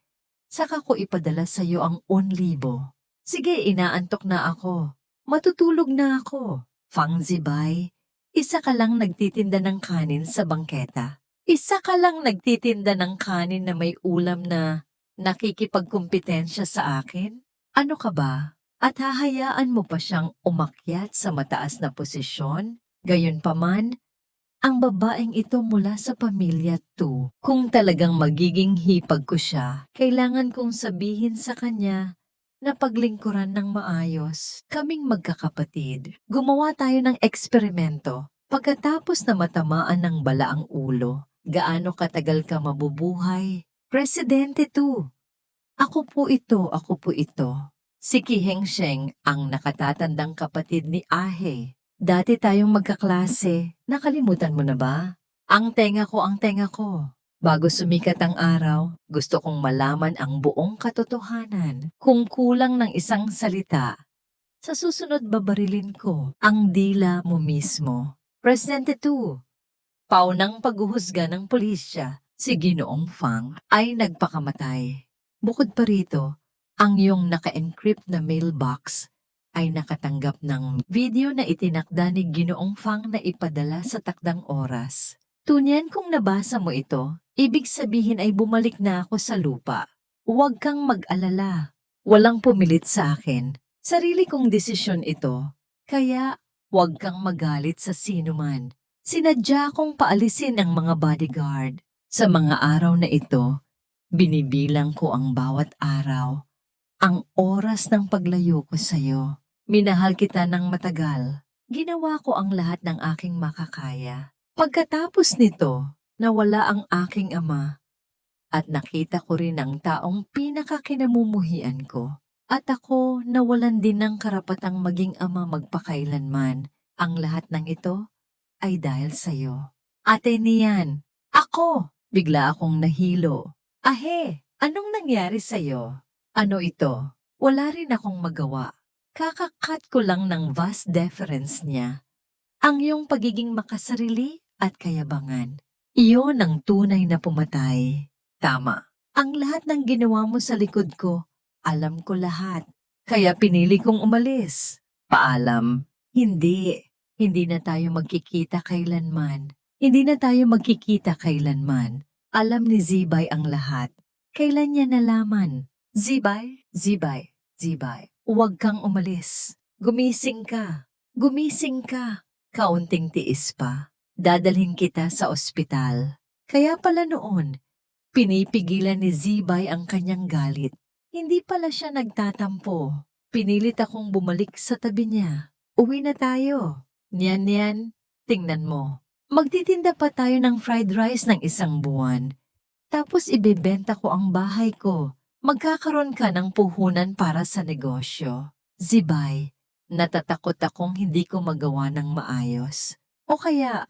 Saka ko ipadala sa'yo ang 1,000. Sige, inaantok na ako. Matutulog na ako. Fang Zibay, isa ka lang nagtitinda ng kanin sa bangketa. Isa ka lang nagtitinda ng kanin na may ulam na nakikipagkumpetensya sa akin? Ano ka ba? At hahayaan mo pa siyang umakyat sa mataas na posisyon? Gayunpaman, ang babaeng ito mula sa pamilya 2. Kung talagang magiging hipag ko siya, kailangan kong sabihin sa kanya na paglingkuran ng maayos. Kaming magkakapatid, gumawa tayo ng eksperimento. Pagkatapos na matamaan ng bala ang ulo, gaano katagal ka mabubuhay? Presidente 2. Ako po ito, ako po ito. Si Ki Hongsheng ang nakatatandang kapatid ni Ahe. Dati tayong magkaklase, nakalimutan mo na ba? Ang tenga ko, ang tenga ko. Bago sumikat ang araw, gusto kong malaman ang buong katotohanan. Kung kulang ng isang salita, sa susunod babarilin ko ang dila mo mismo. Presidente 2, paunang paghuhusga ng pulisya, si Ginoong Fang ay nagpakamatay. Bukod pa rito, ang iyong naka-encrypt na mailbox ay nakatanggap ng video na itinakda ni Ginoong Fang na ipadala sa takdang oras. Tunyan kung nabasa mo ito, ibig sabihin ay bumalik na ako sa lupa. Huwag kang mag-alala. Walang pumilit sa akin. Sarili kong desisyon ito. Kaya, huwag kang magalit sa sino man. Sinadya kong paalisin ang mga bodyguard. Sa mga araw na ito, binibilang ko ang bawat araw. Ang oras ng paglayo ko sa'yo. Minahal kita ng matagal. Ginawa ko ang lahat ng aking makakaya. Pagkatapos nito, nawala ang aking ama. At nakita ko rin ang taong pinakakinamumuhian ko. At ako nawalan din ng karapatang maging ama magpakailanman. Ang lahat ng ito ay dahil sa'yo. Ate Nian, ako! Bigla akong nahilo. Ahe, anong nangyari sa'yo? Ano ito? Wala rin akong magawa. Kakakat ko lang ng vast deference niya. Ang iyong pagiging makasarili at kayabangan. Iyon ang tunay na pumatay. Tama. Ang lahat ng ginawa mo sa likod ko, alam ko lahat. Kaya pinili kong umalis. Paalam. Hindi. Hindi na tayo magkikita kailanman. Hindi na tayo magkikita kailanman. Alam ni Zibay ang lahat. Kailan niya nalaman? Zibay, Zibay, Zibay. Huwag kang umalis. Gumising ka. Gumising ka. Kaunting tiis pa. Dadalhin kita sa ospital. Kaya pala noon, pinipigilan ni Zibay ang kanyang galit. Hindi pala siya nagtatampo. Pinilit akong bumalik sa tabi niya. Uwi na tayo. Niyan, tingnan mo. Magtitinda pa tayo ng fried rice ng 1 buwan. Tapos ibebenta ko ang bahay ko. Magkakaroon ka ng puhunan para sa negosyo. Zibay, natatakot akong hindi ko magawa ng maayos. O kaya,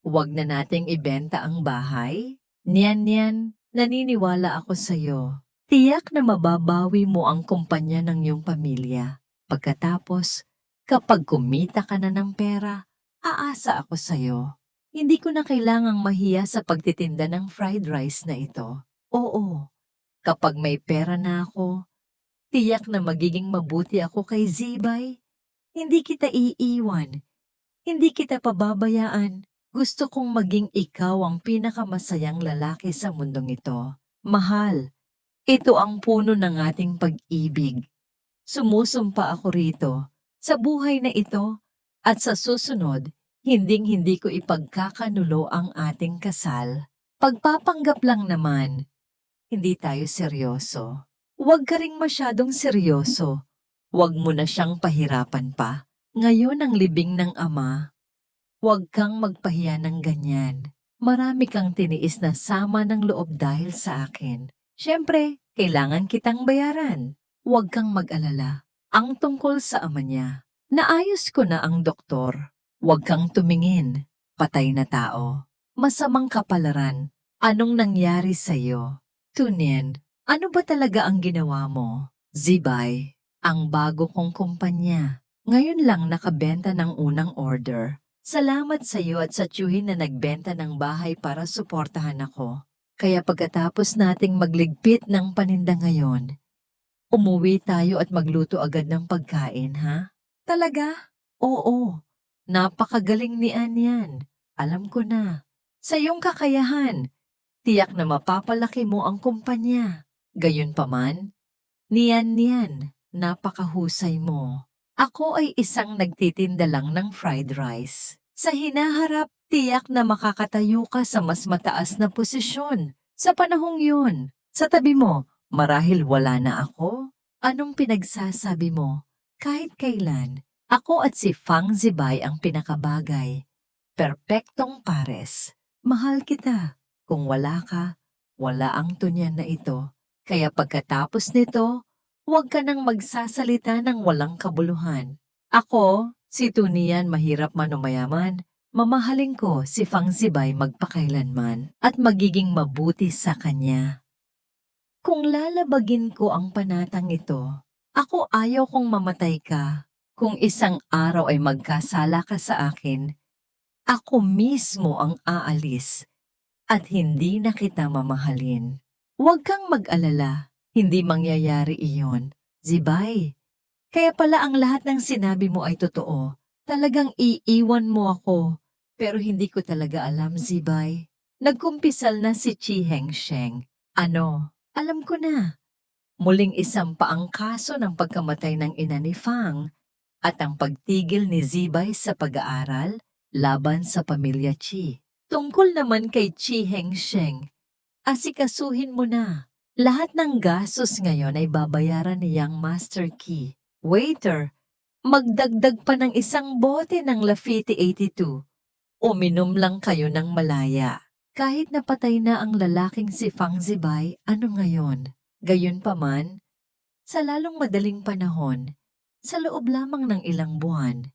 huwag na nating ibenta ang bahay? Niyan, naniniwala ako sa'yo. Tiyak na mababawi mo ang kumpanya ng iyong pamilya. Pagkatapos, kapag kumita ka na ng pera, aasa ako sa'yo. Hindi ko na kailangang mahiya sa pagtitinda ng fried rice na ito. Oo. Kapag may pera na ako, tiyak na magiging mabuti ako kay Zibay. Hindi kita iiwan. Hindi kita pababayaan. Gusto kong maging ikaw ang pinakamasayang lalaki sa mundong ito. Mahal, ito ang puno ng ating pag-ibig. Sumusumpa ako rito, sa buhay na ito, at sa susunod, hinding-hindi ko ipagkakanulo ang ating kasal. Pagpapanggap lang naman. Hindi tayo seryoso. Huwag ka ring masyadong seryoso. Huwag mo na siyang pahirapan pa. Ngayon ang libing ng ama. Huwag kang magpahiya ng ganyan. Marami kang tiniis na sama ng loob dahil sa akin. Siyempre, kailangan kitang bayaran. Huwag kang mag-alala. Ang tungkol sa ama niya. Naayos ko na ang doktor. Huwag kang tumingin. Patay na tao. Masamang kapalaran. Anong nangyari sa'yo? Tunyan, ano ba talaga ang ginawa mo? Zibay, ang bago kong kumpanya. Ngayon lang nakabenta ng unang order. Salamat sa iyo at sa tiyuhin na nagbenta ng bahay para suportahan ako. Kaya pagkatapos nating magligpit ng paninda ngayon, umuwi tayo at magluto agad ng pagkain, ha? Talaga? Oo. Napakagaling ni Anyan. Alam ko na. Sa iyong kakayahan, tiyak na mapapalaki mo ang kumpanya. Gayunpaman, niyan, napakahusay mo. Ako ay isang nagtitinda lang ng fried rice. Sa hinaharap, tiyak na makakatayo ka sa mas mataas na posisyon. Sa panahong yun, sa tabi mo, marahil wala na ako. Anong pinagsasabi mo? Kahit kailan, ako at si Fang Zibay ang pinakabagay. Perpektong pares. Mahal kita. Kung wala ka, wala ang tunyan na ito. Kaya pagkatapos nito, huwag ka nang magsasalita ng walang kabuluhan. Ako, si Tunian mahirap man o mayaman, mamahalin ko si Fang Zibay magpakailanman at magiging mabuti sa kanya. Kung lalabagin ko ang panatang ito, ako ayaw kong mamatay ka. Kung isang araw ay magkasala ka sa akin, ako mismo ang aalis. At hindi na kita mamahalin. Huwag kang mag-alala, hindi mangyayari iyon. Zibay, Kaya pala ang lahat ng sinabi mo ay totoo. Talagang iiwan mo ako. Pero hindi ko talaga alam, Zibay. Nagkumpisal na si Chi Hengsheng. Ano? Alam ko na. Muling isampa ang kaso ng pagkamatay ng ina ni Fang at ang pagtigil ni Zibay sa pag-aaral laban sa pamilya Chi. Tungkol naman kay Chi Hengsheng, asikasuhin mo na. Lahat ng gastos ngayon ay babayaran ni Yang Master Key. Waiter, magdagdag pa ng isang bote ng Lafite 82. Uminom lang kayo ng malaya. Kahit napatay na ang lalaking si Fang Zibay, ano ngayon? Gayunpaman, sa lalong madaling panahon, sa loob lamang ng ilang buwan,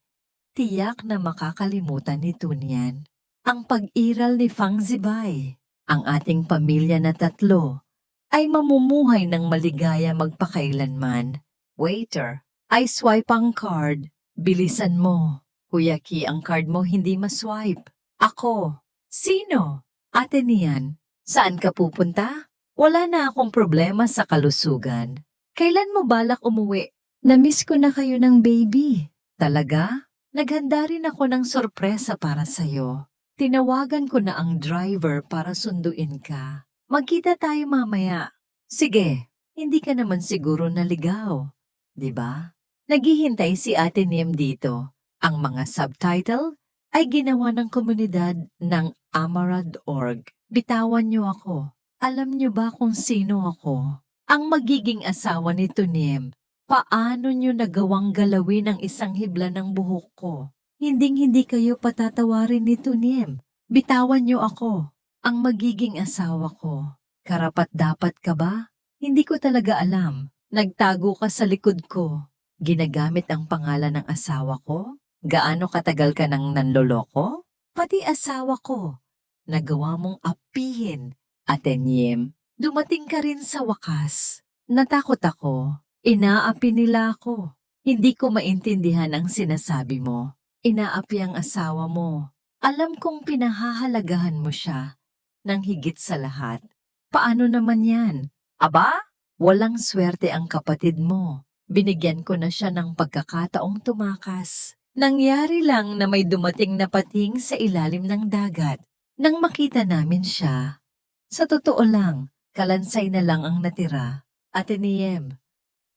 tiyak na makakalimutan ni Tunian ang pag-iral ni Fang Zibay. Ang ating pamilya na tatlo ay mamumuhay ng maligaya magpakailanman. Waiter, ay swipe ang card. Bilisan mo. Kuya Ki, ang card mo hindi maswipe. Ako. Sino? Ate niyan. Saan ka pupunta? Wala na akong problema sa kalusugan. Kailan mo balak umuwi? Namiss ko na kayo ng baby. Talaga? Naghanda rin ako ng sorpresa para sa'yo. Tinawagan ko na ang driver para sunduin ka. Magkita tayo mamaya. Sige, hindi ka naman siguro naligaw. 'Di ba? Naghihintay si Ate Niem dito. Ang mga subtitle ay ginawa ng komunidad ng Amarad.org. Bitawan niyo ako. Alam niyo ba kung sino ako? Ang magiging asawa ni Tuniem. Paano niyo nagawang galawin ang isang hibla ng buhok ko? Hinding-hindi kayo patatawarin ni Tuniem. Bitawan niyo ako. Ang magiging asawa ko. Karapat-dapat ka ba? Hindi ko talaga alam. Nagtago ka sa likod ko. Ginagamit ang pangalan ng asawa ko? Gaano katagal ka nang nanloloko? Pati asawa ko. Nagawa mong apihin. Ate Niem, dumating ka rin sa wakas. Natakot ako. Inaapi nila ako. Hindi ko maintindihan ang sinasabi mo. Inaapi ang asawa mo. Alam kong pinahahalagahan mo siya nang higit sa lahat. Paano naman yan? Aba, walang swerte ang kapatid mo. Binigyan ko na siya ng pagkakataong tumakas. Nangyari lang na may dumating na pating sa ilalim ng dagat. Nang makita namin siya, sa totoo lang, kalansay na lang ang natira. Ate Niem,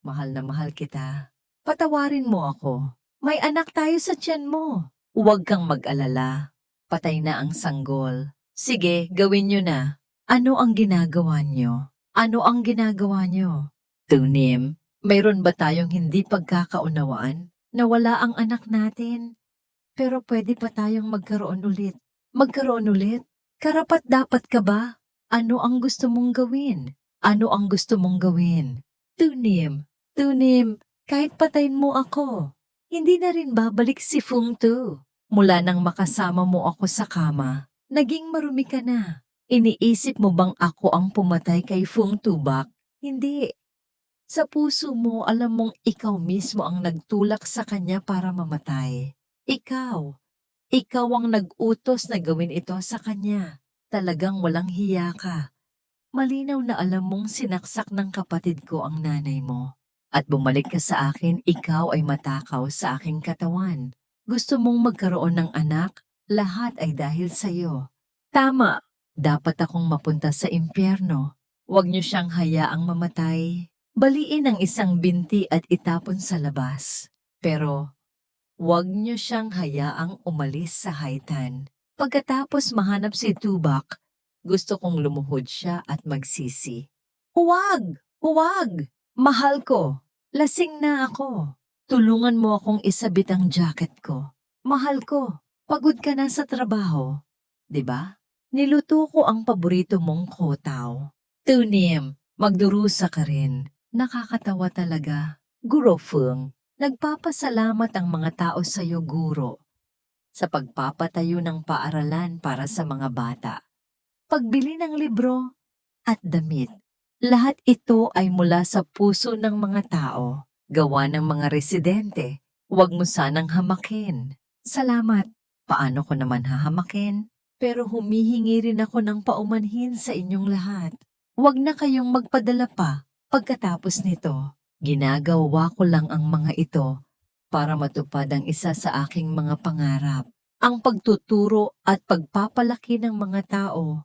mahal na mahal kita. Patawarin mo ako. May anak tayo sa tiyan mo. Huwag kang mag-alala. Patay na ang sanggol. Sige, gawin nyo na. Ano ang ginagawa nyo? Ano ang ginagawa nyo? Tunim, mayroon ba tayong hindi pagkakaunawaan na wala ang anak natin? Pero pwede pa tayong magkaroon ulit. Magkaroon ulit? Karapat-dapat ka ba? Ano ang gusto mong gawin? Ano ang gusto mong gawin? Tunim, kahit patayin mo ako, hindi na rin babalik si Fung Tu. Mula nang makasama mo ako sa kama, naging marumi ka na. Iniisip mo bang ako ang pumatay kay Fung Tu Bak? Hindi. Sa puso mo, alam mong ikaw mismo ang nagtulak sa kanya para mamatay. Ikaw ang nag-utos na gawin ito sa kanya. Talagang walang hiya ka. Malinaw na alam mong sinaksak ng kapatid ko ang nanay mo. At bumalik ka sa akin, ikaw ay matakaw sa aking katawan. Gusto mong magkaroon ng anak, lahat ay dahil sa'yo. Tama, dapat akong mapunta sa impyerno. Huwag niyo siyang hayaang mamatay. Baliin ang isang binti at itapon sa labas. Pero, huwag niyo siyang hayaang umalis sa haitan. Pagkatapos mahanap si Tubak, gusto kong lumuhod siya at magsisi. Huwag! Huwag! Mahal ko! Lasing na ako. Tulungan mo akong isabit ang jacket ko. Mahal ko, pagod ka na sa trabaho. 'Di ba? Niluto ko ang paborito mong kotaw. Tunim, magdurusa ka rin. Nakakatawa talaga. Guro Fung, nagpapasalamat ang mga tao sa iyo, guro, sa pagpapatayo ng paaralan para sa mga bata. Pagbili ng libro at damit. Lahat ito ay mula sa puso ng mga tao, gawa ng mga residente. Huwag mo sanang hamakin. Salamat. Paano ko naman hahamakin? Pero humihingi rin ako ng paumanhin sa inyong lahat. Huwag na kayong magpadala pa pagkatapos nito. Ginagawa ko lang ang mga ito para matupad ang isa sa aking mga pangarap. Ang pagtuturo at pagpapalaki ng mga tao,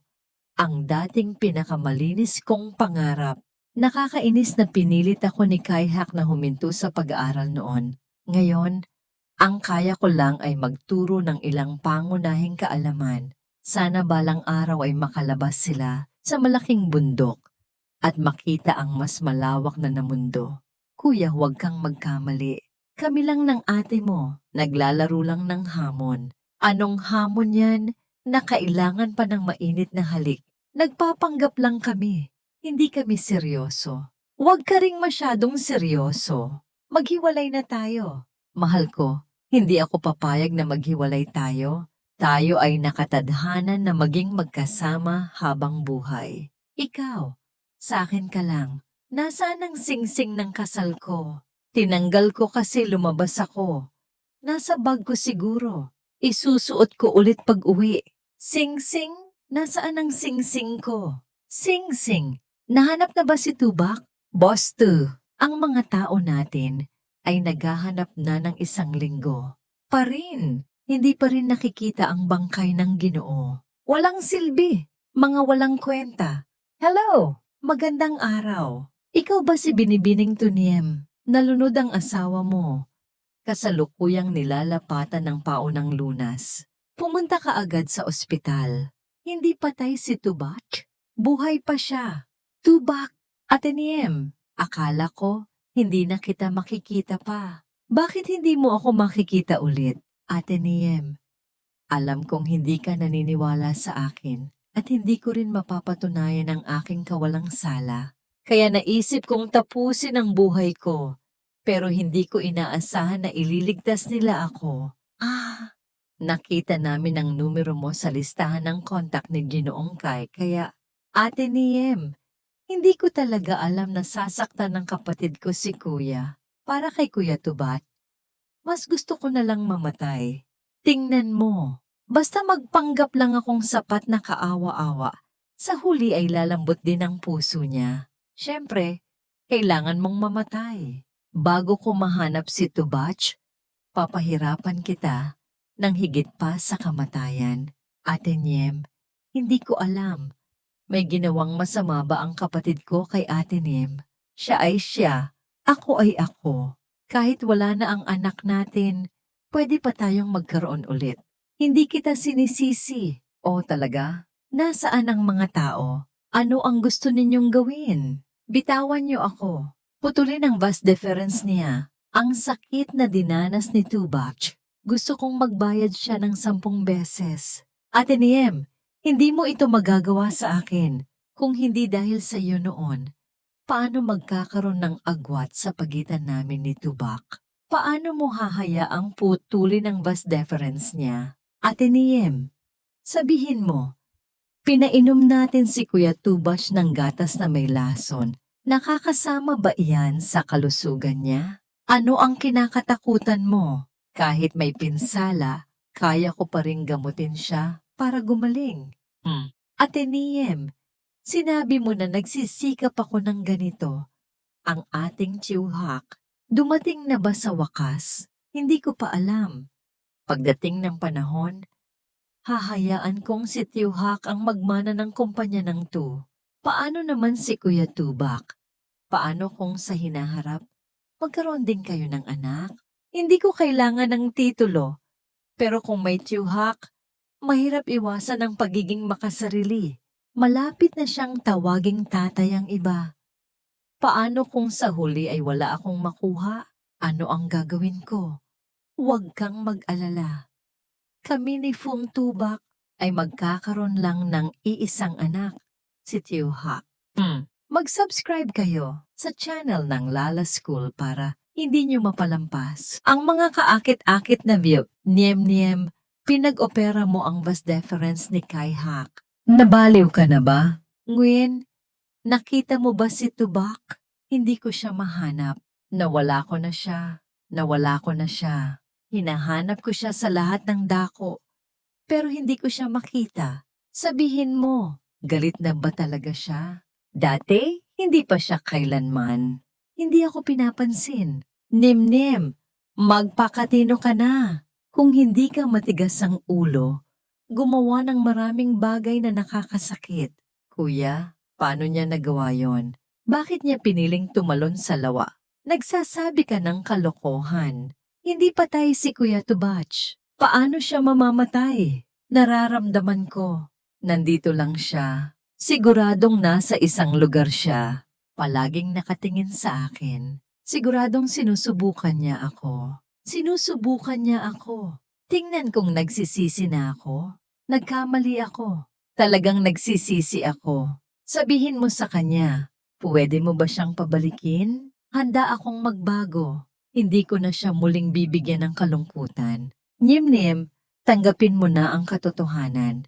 ang dating pinakamalinis kong pangarap. Nakakainis na pinilit ako ni Kaihak na huminto sa pag-aaral noon. Ngayon, ang kaya ko lang ay magturo ng ilang pangunahing kaalaman. Sana balang araw ay makalabas sila sa malaking bundok at makita ang mas malawak na mundo. Kuya, huwag kang magkamali. Kami lang ng ate mo, naglalaro lang ng hamon. Anong hamon yan na kailangan pa ng mainit na halik? Nagpapanggap lang kami. Hindi kami seryoso. Huwag ka ring masyadong seryoso. Maghiwalay na tayo. Mahal ko, hindi ako papayag na maghiwalay tayo. Tayo ay nakatadhanan na maging magkasama habang buhay. Ikaw, sa akin ka lang. Nasaan ang singsing ng kasal ko? Tinanggal ko kasi lumabas ako. Nasa bag ko siguro. Isusuot ko ulit pag uwi. Singsing? Nasaan ang singsing ko? Singsing? Nahanap na ba si Tubak? Boss 2, ang mga tao natin ay naghahanap na ng isang linggo. Pa rin, hindi pa rin nakikita ang bangkay ng Ginoo. Walang silbi, mga walang kwenta. Hello, magandang araw. Ikaw ba si Binibining Tuniem? Nalunod ang asawa mo. Kasalukuyang nilalapatan ng paunang lunas. Pumunta ka agad sa ospital. Hindi patay si Tubak? Buhay pa siya. Tubak, Ateniem, akala ko hindi na kita makikita pa. Bakit hindi mo ako makikita ulit? Ateniem, alam kong hindi ka naniniwala sa akin at hindi ko rin mapapatunayan ang aking kawalang sala. Kaya naisip kong tapusin ang buhay ko, pero hindi ko inaasahan na ililigtas nila ako. Nakita namin ang numero mo sa listahan ng kontak ni Ginoong Kai, kaya Ateniem, hindi ko talaga alam na sasaktan ng kapatid ko si Kuya. Para kay Kuya Tubat, mas gusto ko na lang mamatay. Tingnan mo, basta magpanggap lang akong sapat na kaawa-awa, sa huli ay lalambot din ang puso niya. Siyempre, kailangan mong mamatay. Bago ko mahanap si Tubach, papahirapan kita ng higit pa sa kamatayan. Ateniem, hindi ko alam. May ginawang masama ba ang kapatid ko kay Ateniem? Siya ay siya, ako ay ako. Kahit wala na ang anak natin, pwede pa tayong magkaroon ulit. Hindi kita sinisisi. O talaga? Nasaan ang mga tao? Ano ang gusto ninyong gawin? Bitawan niyo ako. Putulin ang vas deferens niya. Ang sakit na dinanas ni Tubach. Gusto kong magbayad siya ng 10 beses. Ateniem, hindi mo ito magagawa sa akin. Kung hindi dahil sa iyo noon, paano magkakaroon ng agwat sa pagitan namin ni Tubak? Paano mo hahayaang putulin ang vas deferens niya? Ateniem, sabihin mo, pinainom natin si Kuya Tubash ng gatas na may lason. Nakakasama ba iyan sa kalusugan niya? Ano ang kinakatakutan mo? Kahit may pinsala, kaya ko pa ring gamutin siya para gumaling. Ateniem, sinabi mo na nagsisikap ako ng ganito. Ang ating tiyuhak, dumating na ba sa wakas? Hindi ko pa alam. Pagdating ng panahon, hahayaan kong si tiyuhak ang magmana ng kumpanya ng Paano naman si Kuya Tubak? Paano kung sa hinaharap, magkaroon din kayo ng anak? Hindi ko kailangan ng titulo. Pero kung may tiyuhak, mahirap iwasan ang pagiging makasarili. Malapit na siyang tawaging tatay ang iba. Paano kung sa huli ay wala akong makuha? Ano ang gagawin ko? Huwag kang mag-alala. Kami ni Fung Tubak ay magkakaroon lang ng iisang anak, si Tiyuhak. Mag-subscribe kayo sa channel ng Lala School para hindi nyo mapalampas ang mga kaakit-akit na view. Niem-niem, pinag-opera mo ang vas deferens ni Kaihak. Nabaliw ka na ba? Nguyen, nakita mo ba si Tubak? Hindi ko siya mahanap. Nawala ko na siya. Hinahanap ko siya sa lahat ng dako. Pero hindi ko siya makita. Sabihin mo, galit na ba talaga siya? Dati, hindi pa siya kailanman. Hindi ako pinapansin. Nimnim, magpakatino ka na. Kung hindi ka matigas ang ulo, gumawa ng maraming bagay na nakakasakit. Kuya, paano niya nagawa yon? Bakit niya piniling tumalon sa lawa? Nagsasabi ka ng kalokohan. Hindi patay si Kuya Tubach. Paano siya mamamatay? Nararamdaman ko. Nandito lang siya. Siguradong nasa isang lugar siya. Palaging nakatingin sa akin. Siguradong sinusubukan niya ako. Sinusubukan niya ako. Tingnan kung nagsisisi na ako. Nagkamali ako. Talagang nagsisisi ako. Sabihin mo sa kanya, pwede mo ba siyang pabalikin? Handa akong magbago. Hindi ko na siya muling bibigyan ng kalungkutan. Nimnim, tanggapin mo na ang katotohanan.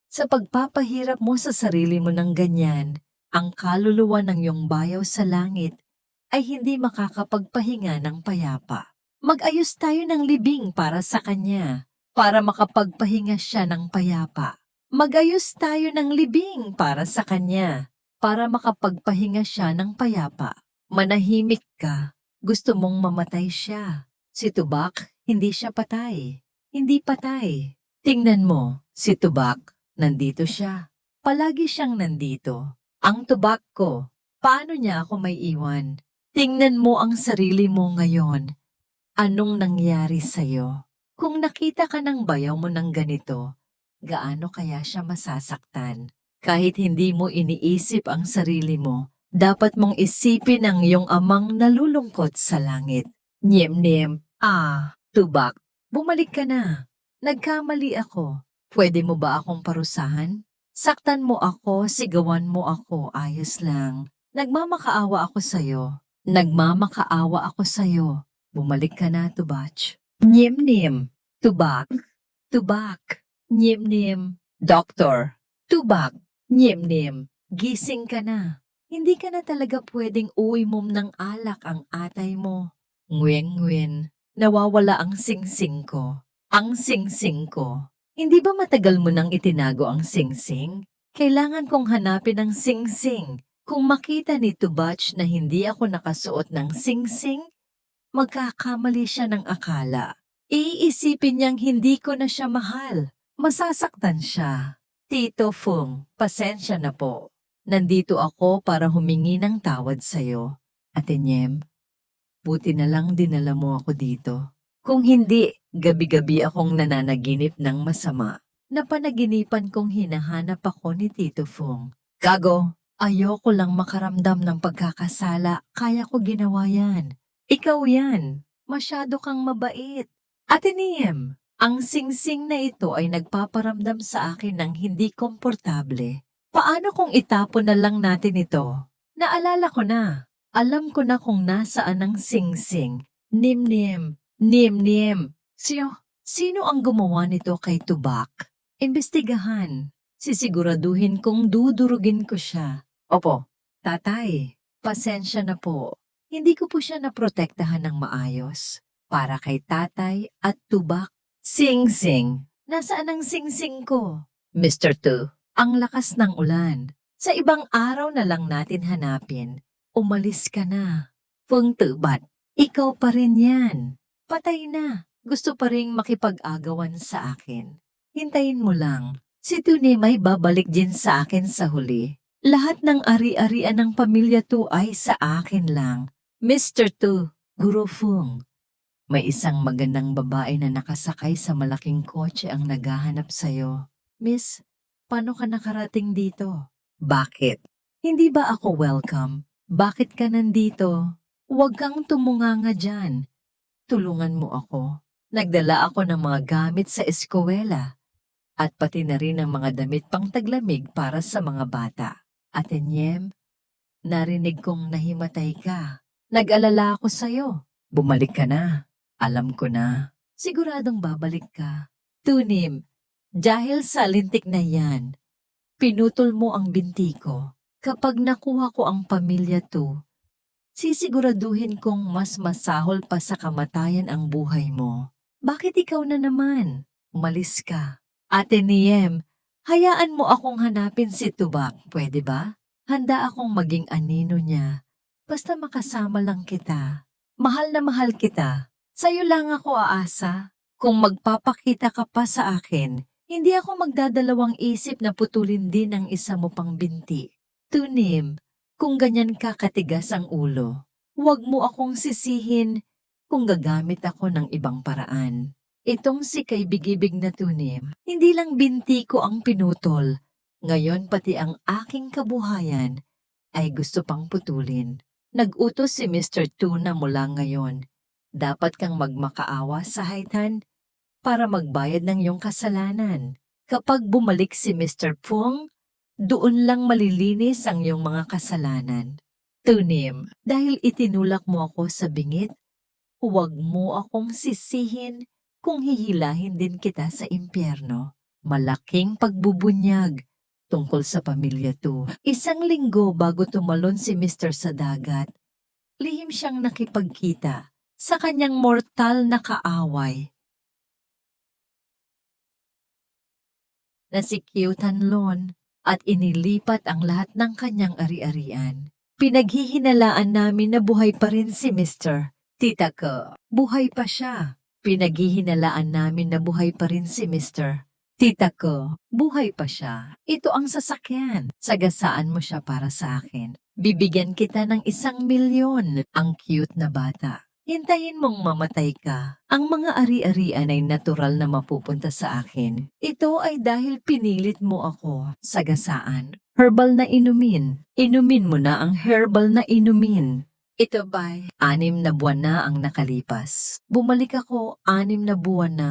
Sa pagpapahirap mo sa sarili mo ng ganyan, ang kaluluwa ng iyong bayaw sa langit ay hindi makakapagpahinga ng payapa. Mag-ayos tayo ng libing para sa kanya, para makapagpahinga siya ng payapa. Mag-ayos tayo ng libing para sa kanya, para makapagpahinga siya ng payapa. Manahimik ka, gusto mong mamatay siya. Si Tubak, hindi siya patay. Hindi patay. Tingnan mo, si Tubak, nandito siya. Palagi siyang nandito. Ang Tubak ko, paano niya ako may iwan? Tingnan mo ang sarili mo ngayon. Anong nangyari sa'yo? Kung nakita ka ng bayaw mo ng ganito, gaano kaya siya masasaktan? Kahit hindi mo iniisip ang sarili mo, dapat mong isipin ang iyong amang nalulungkot sa langit. Nimnim, Tubak, bumalik ka na. Nagkamali ako. Pwede mo ba akong parusahan? Saktan mo ako, sigawan mo ako, ayos lang. Nagmamakaawa ako sa'yo. Nagmamakaawa ako sa'yo. Bumalik ka na, Tubach. Nimnim, Tubak, Tubak, Nimnim, Doktor, Tubak, Nimnim, gising ka na. Hindi ka na talaga pwedeng uwi-mom ng alak ang atay mo. Ngwen-ngwen, nawawala ang singsing ko. Ang singsing ko. Hindi ba matagal mo nang itinago ang singsing? Kailangan kong hanapin ang singsing. Kung makita ni Tubach na hindi ako nakasuot ng singsing, magkakamali siya ng akala. Iisipin niyang hindi ko na siya mahal. Masasaktan siya. Tito Fung, pasensya na po. Nandito ako para humingi ng tawad sa'yo. Ate Nyem, buti na lang dinala mo ako dito. Kung hindi, gabi-gabi akong nananaginip ng masama. Napanaginipan kong hinahanap ako ni Tito Fung. Gago, ayoko lang makaramdam ng pagkakasala. Kaya ko ginawa yan. Ikaw yan. Masyado kang mabait. Ate Niem, ang singsing na ito ay nagpaparamdam sa akin ng hindi komportable. Paano kung itapon na lang natin ito? Naalala ko na. Alam ko na kung nasaan ang singsing. Nimnim, Nimnim. Sino ang gumawa nito kay Tubak? Imbestigahan. Sisiguraduhin kong dudurugin ko siya. Opo, tatay, pasensya na po. Hindi ko po siya naprotektahan ng maayos. Para kay tatay at Tubak. Sing-sing. Nasaan ang sing-sing ko? Mr. Tu, ang lakas ng ulan. Sa ibang araw na lang natin hanapin. Umalis ka na. Fung Tubat, ikaw pa rin yan. Patay na. Gusto pa ring makipag-agawan sa akin. Hintayin mo lang. Si Tune may babalik din sa akin sa huli. Lahat ng ari-arian ng pamilya Tu ay sa akin lang. Mr. Tu, Guru Fung. May isang magandang babae na nakasakay sa malaking kotse ang naghahanap sa'yo. Miss, paano ka nakarating dito? Bakit? Hindi ba ako welcome? Bakit ka nandito? Huwag kang tumunganga dyan. Tulungan mo ako. Nagdala ako ng mga gamit sa eskwela at pati na rin ng mga damit pang taglamig para sa mga bata. Ate Nyem, narinig kong nahimatay ka. Nag-alala ako sa'yo. Bumalik ka na. Alam ko na. Siguradong babalik ka. Tunim, dahil sa lintik na yan, pinutol mo ang binti ko. Kapag nakuha ko ang pamilya to, sisiguraduhin kong mas masahol pa sa kamatayan ang buhay mo. Bakit ikaw na naman? Umalis ka. Ate Niem, hayaan mo akong hanapin si Tubak, pwede ba? Handa akong maging anino niya. basta makasama lang kita. Mahal na mahal kita. Sa'yo lang ako aasa. Kung magpapakita ka pa sa akin, hindi ako magdadalawang isip na putulin din ang isa mo pang binti. Tunim, kung ganyan ka katigas ang ulo, huwag mo akong sisihin kung gagamit ako ng ibang paraan. Itong si kaibig-ibig na Tunim, hindi lang binti ko ang pinutol. Ngayon pati ang aking kabuhayan ay gusto pang putulin. Nag-utos si Mr. Tuna mula ngayon. Dapat kang magmakaawa sa Haitan para magbayad ng iyong kasalanan. Kapag bumalik si Mr. Pung, doon lang malilinis ang iyong mga kasalanan. Tunim, dahil itinulak mo ako sa bingit, huwag mo akong sisihin kung hihilahin din kita sa impyerno. Malaking pagbubunyag tungkol sa pamilya 2. Isang linggo bago tumalon si Mr. sa dagat, lihim siyang nakipagkita sa kanyang mortal na kaaway na si Kyutanlon at inilipat ang lahat ng kanyang ari-arian. Pinaghihinalaan namin na buhay pa rin si Mr. Tita ko, buhay pa siya. Pinaghihinalaan namin na buhay pa rin si Mr. Tita ko, buhay pa siya. Ito ang sasakyan. Sagasaan mo siya para sa akin. Bibigyan kita ng 1,000,000. Ang cute na bata. Hintayin mong mamatay ka. Ang mga ari-arian ay natural na mapupunta sa akin. Ito ay dahil pinilit mo ako. Sagasaan. Herbal na inumin. Inumin mo na ang herbal na inumin. Ito ba'y 6 na buwan na ang nakalipas. Bumalik ako 6 na buwan na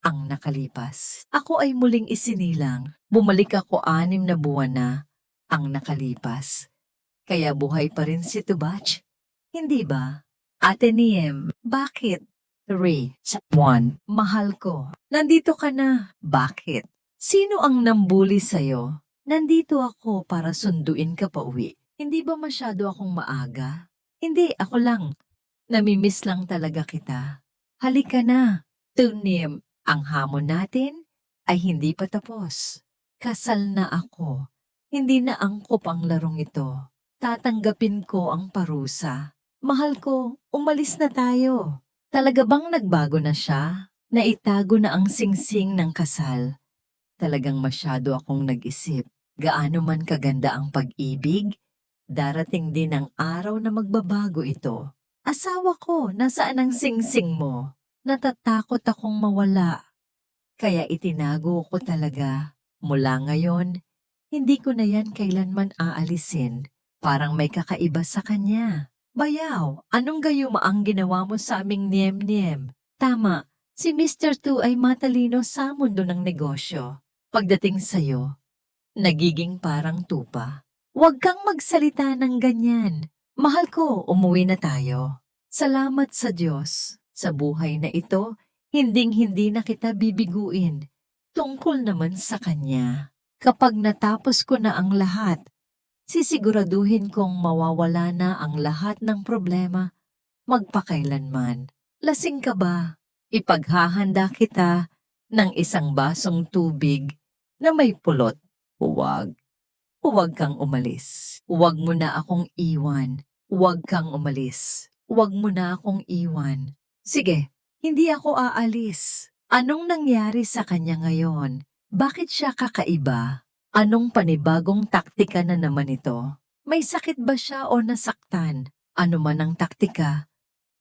ang nakalipas. Ako ay muling isinilang. Bumalik ako 6 na buwan na ang nakalipas. Kaya buhay pa rin si Tubach. Hindi ba? Ate Niem, bakit? 3, 1, mahal ko. Nandito ka na. Bakit? Sino ang nambuli sa'yo? Nandito ako para sunduin ka pa uwi. Hindi ba masyado akong maaga? Hindi, ako lang. Namimiss lang talaga kita. Halika na. Tunim, ang hamon natin ay hindi pa tapos. Kasal na ako. Hindi na angkop ang larong ito. Tatanggapin ko ang parusa. Mahal ko, umalis na tayo. Talaga bang nagbago na siya? Naitago na ang singsing ng kasal. Talagang masyado akong nag-isip. Gaano man kaganda ang pag-ibig, darating din ang araw na magbabago ito. Asawa ko, nasaan ang singsing mo? Natatakot akong mawala. Kaya itinago ko talaga. Mula ngayon, hindi ko na yan kailanman aalisin. Parang may kakaiba sa kanya. Bayaw, anong gayuma ang ginawa mo sa aming niem-niem? Tama, si Mr. Tu ay matalino sa mundo ng negosyo. Pagdating sa'yo, nagiging parang tupa. Huwag kang magsalita ng ganyan. Mahal ko, umuwi na tayo. Salamat sa Diyos. Sa buhay na ito, hinding-hindi na kita bibiguin. Tungkol naman sa Kanya. Kapag natapos ko na ang lahat, sisiguraduhin kong mawawala na ang lahat ng problema magpakailanman. Lasing ka ba? Ipaghahanda kita ng 1 basong tubig na may pulot. Huwag. Huwag kang umalis. Huwag mo na akong iwan. Huwag kang umalis. Huwag mo na akong iwan. Sige, hindi ako aalis. Anong nangyari sa kanya ngayon? Bakit siya kakaiba? Anong panibagong taktika na naman ito? May sakit ba siya o nasaktan? Ano man ang taktika,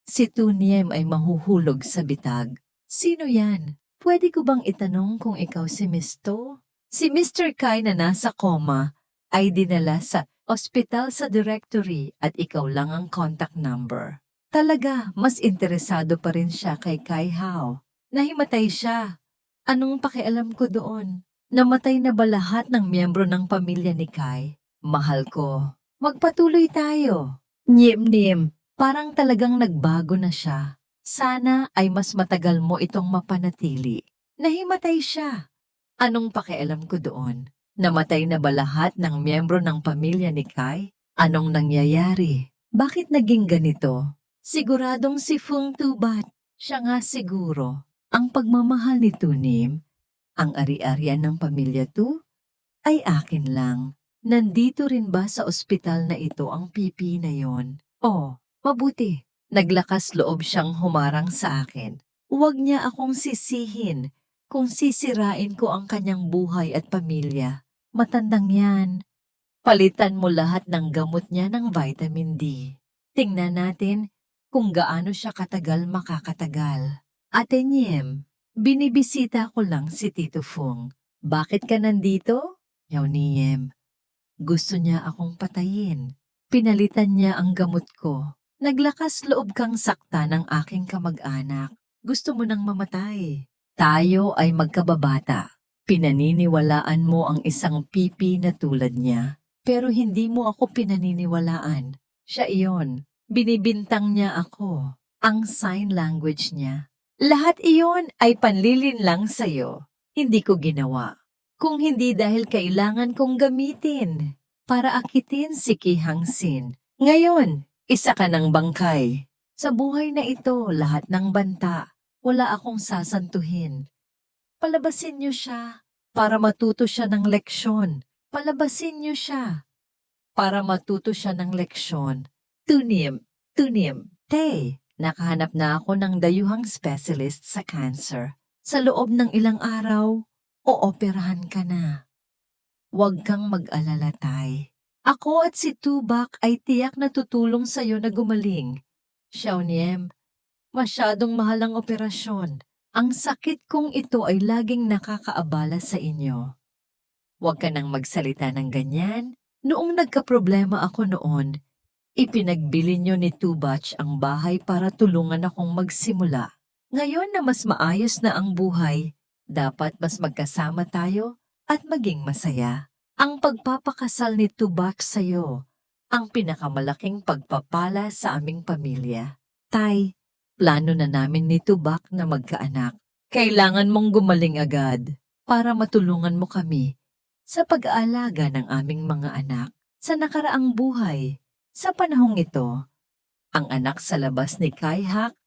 si Tuniem ay mahuhulog sa bitag. Sino yan? Pwede ko bang itanong kung ikaw si Misto? Si Mr. Kai na nasa coma ay dinala sa ospital sa directory at ikaw lang ang contact number. Talaga, mas interesado pa rin siya kay Kai Hao. Nahimatay siya. Anong pakialam ko doon? Namatay na ba lahat ng miyembro ng pamilya ni Kai? Mahal ko, magpatuloy tayo. Niem-niem, parang talagang nagbago na siya. Sana ay mas matagal mo itong mapanatili. Nahimatay siya. Anong pakialam ko doon? Namatay na ba lahat ng miyembro ng pamilya ni Kai? Anong nangyayari? Bakit naging ganito? Siguradong si Fung Tubat. Siya nga siguro. Ang pagmamahal ni Tunim, ang ari-arian ng pamilya to, ay akin lang. Nandito rin ba sa ospital na ito ang pipi na yon? Oh, mabuti. Naglakas loob siyang humarang sa akin. Huwag niya akong sisihin kung sisirain ko ang kanyang buhay at pamilya. Matandang yan. Palitan mo lahat ng gamot niya ng vitamin D. Tingnan natin kung gaano siya katagal makakatagal. Ate Niem, binibisita ko lang si Tito Fung. Bakit ka nandito? Yaw Niem, gusto niya akong patayin. Pinalitan niya ang gamot ko. Naglakas loob kang sakta ng aking kamag-anak. Gusto mo nang mamatay. Tayo ay magkababata. Pinaniniwalaan mo ang isang pipi na tulad niya. Pero hindi mo ako pinaniniwalaan. Siya iyon. Binibintang niya ako. Ang sign language niya. Lahat iyon ay panlilin lang sa'yo. Hindi ko ginawa. Kung hindi dahil kailangan kong gamitin para akitin si Ki Hangsin. Ngayon, isa ka ng bangkay. Sa buhay na ito, lahat ng banta, wala akong sasantuhin. Palabasin niyo siya para matuto siya ng leksyon. Palabasin niyo siya para matuto siya ng leksyon. Tunim, nakahanap na ako ng dayuhang specialist sa cancer. Sa loob ng ilang araw, ooperahan ka na. Huwag kang mag-alala, Tay. Ako at si Tubak ay tiyak na tutulong sa'yo na gumaling. Xiaoniem, masyadong mahal ang operasyon. Ang sakit kong ito ay laging nakakaabala sa inyo. Huwag ka nang magsalita ng ganyan. Noong nagkaproblema ako noon, ipinagbili niyo ni Tubach ang bahay para tulungan akong magsimula. Ngayon na mas maayos na ang buhay, dapat mas magkasama tayo at maging masaya. Ang pagpapakasal ni Tubak sa'yo, ang pinakamalaking pagpapala sa aming pamilya. Tay, plano na namin ni Tubak na magkaanak. Kailangan mong gumaling agad para matulungan mo kami sa pag-aalaga ng aming mga anak sa nakaraang buhay. Sa panahong ito, ang anak sa labas ni Kaihak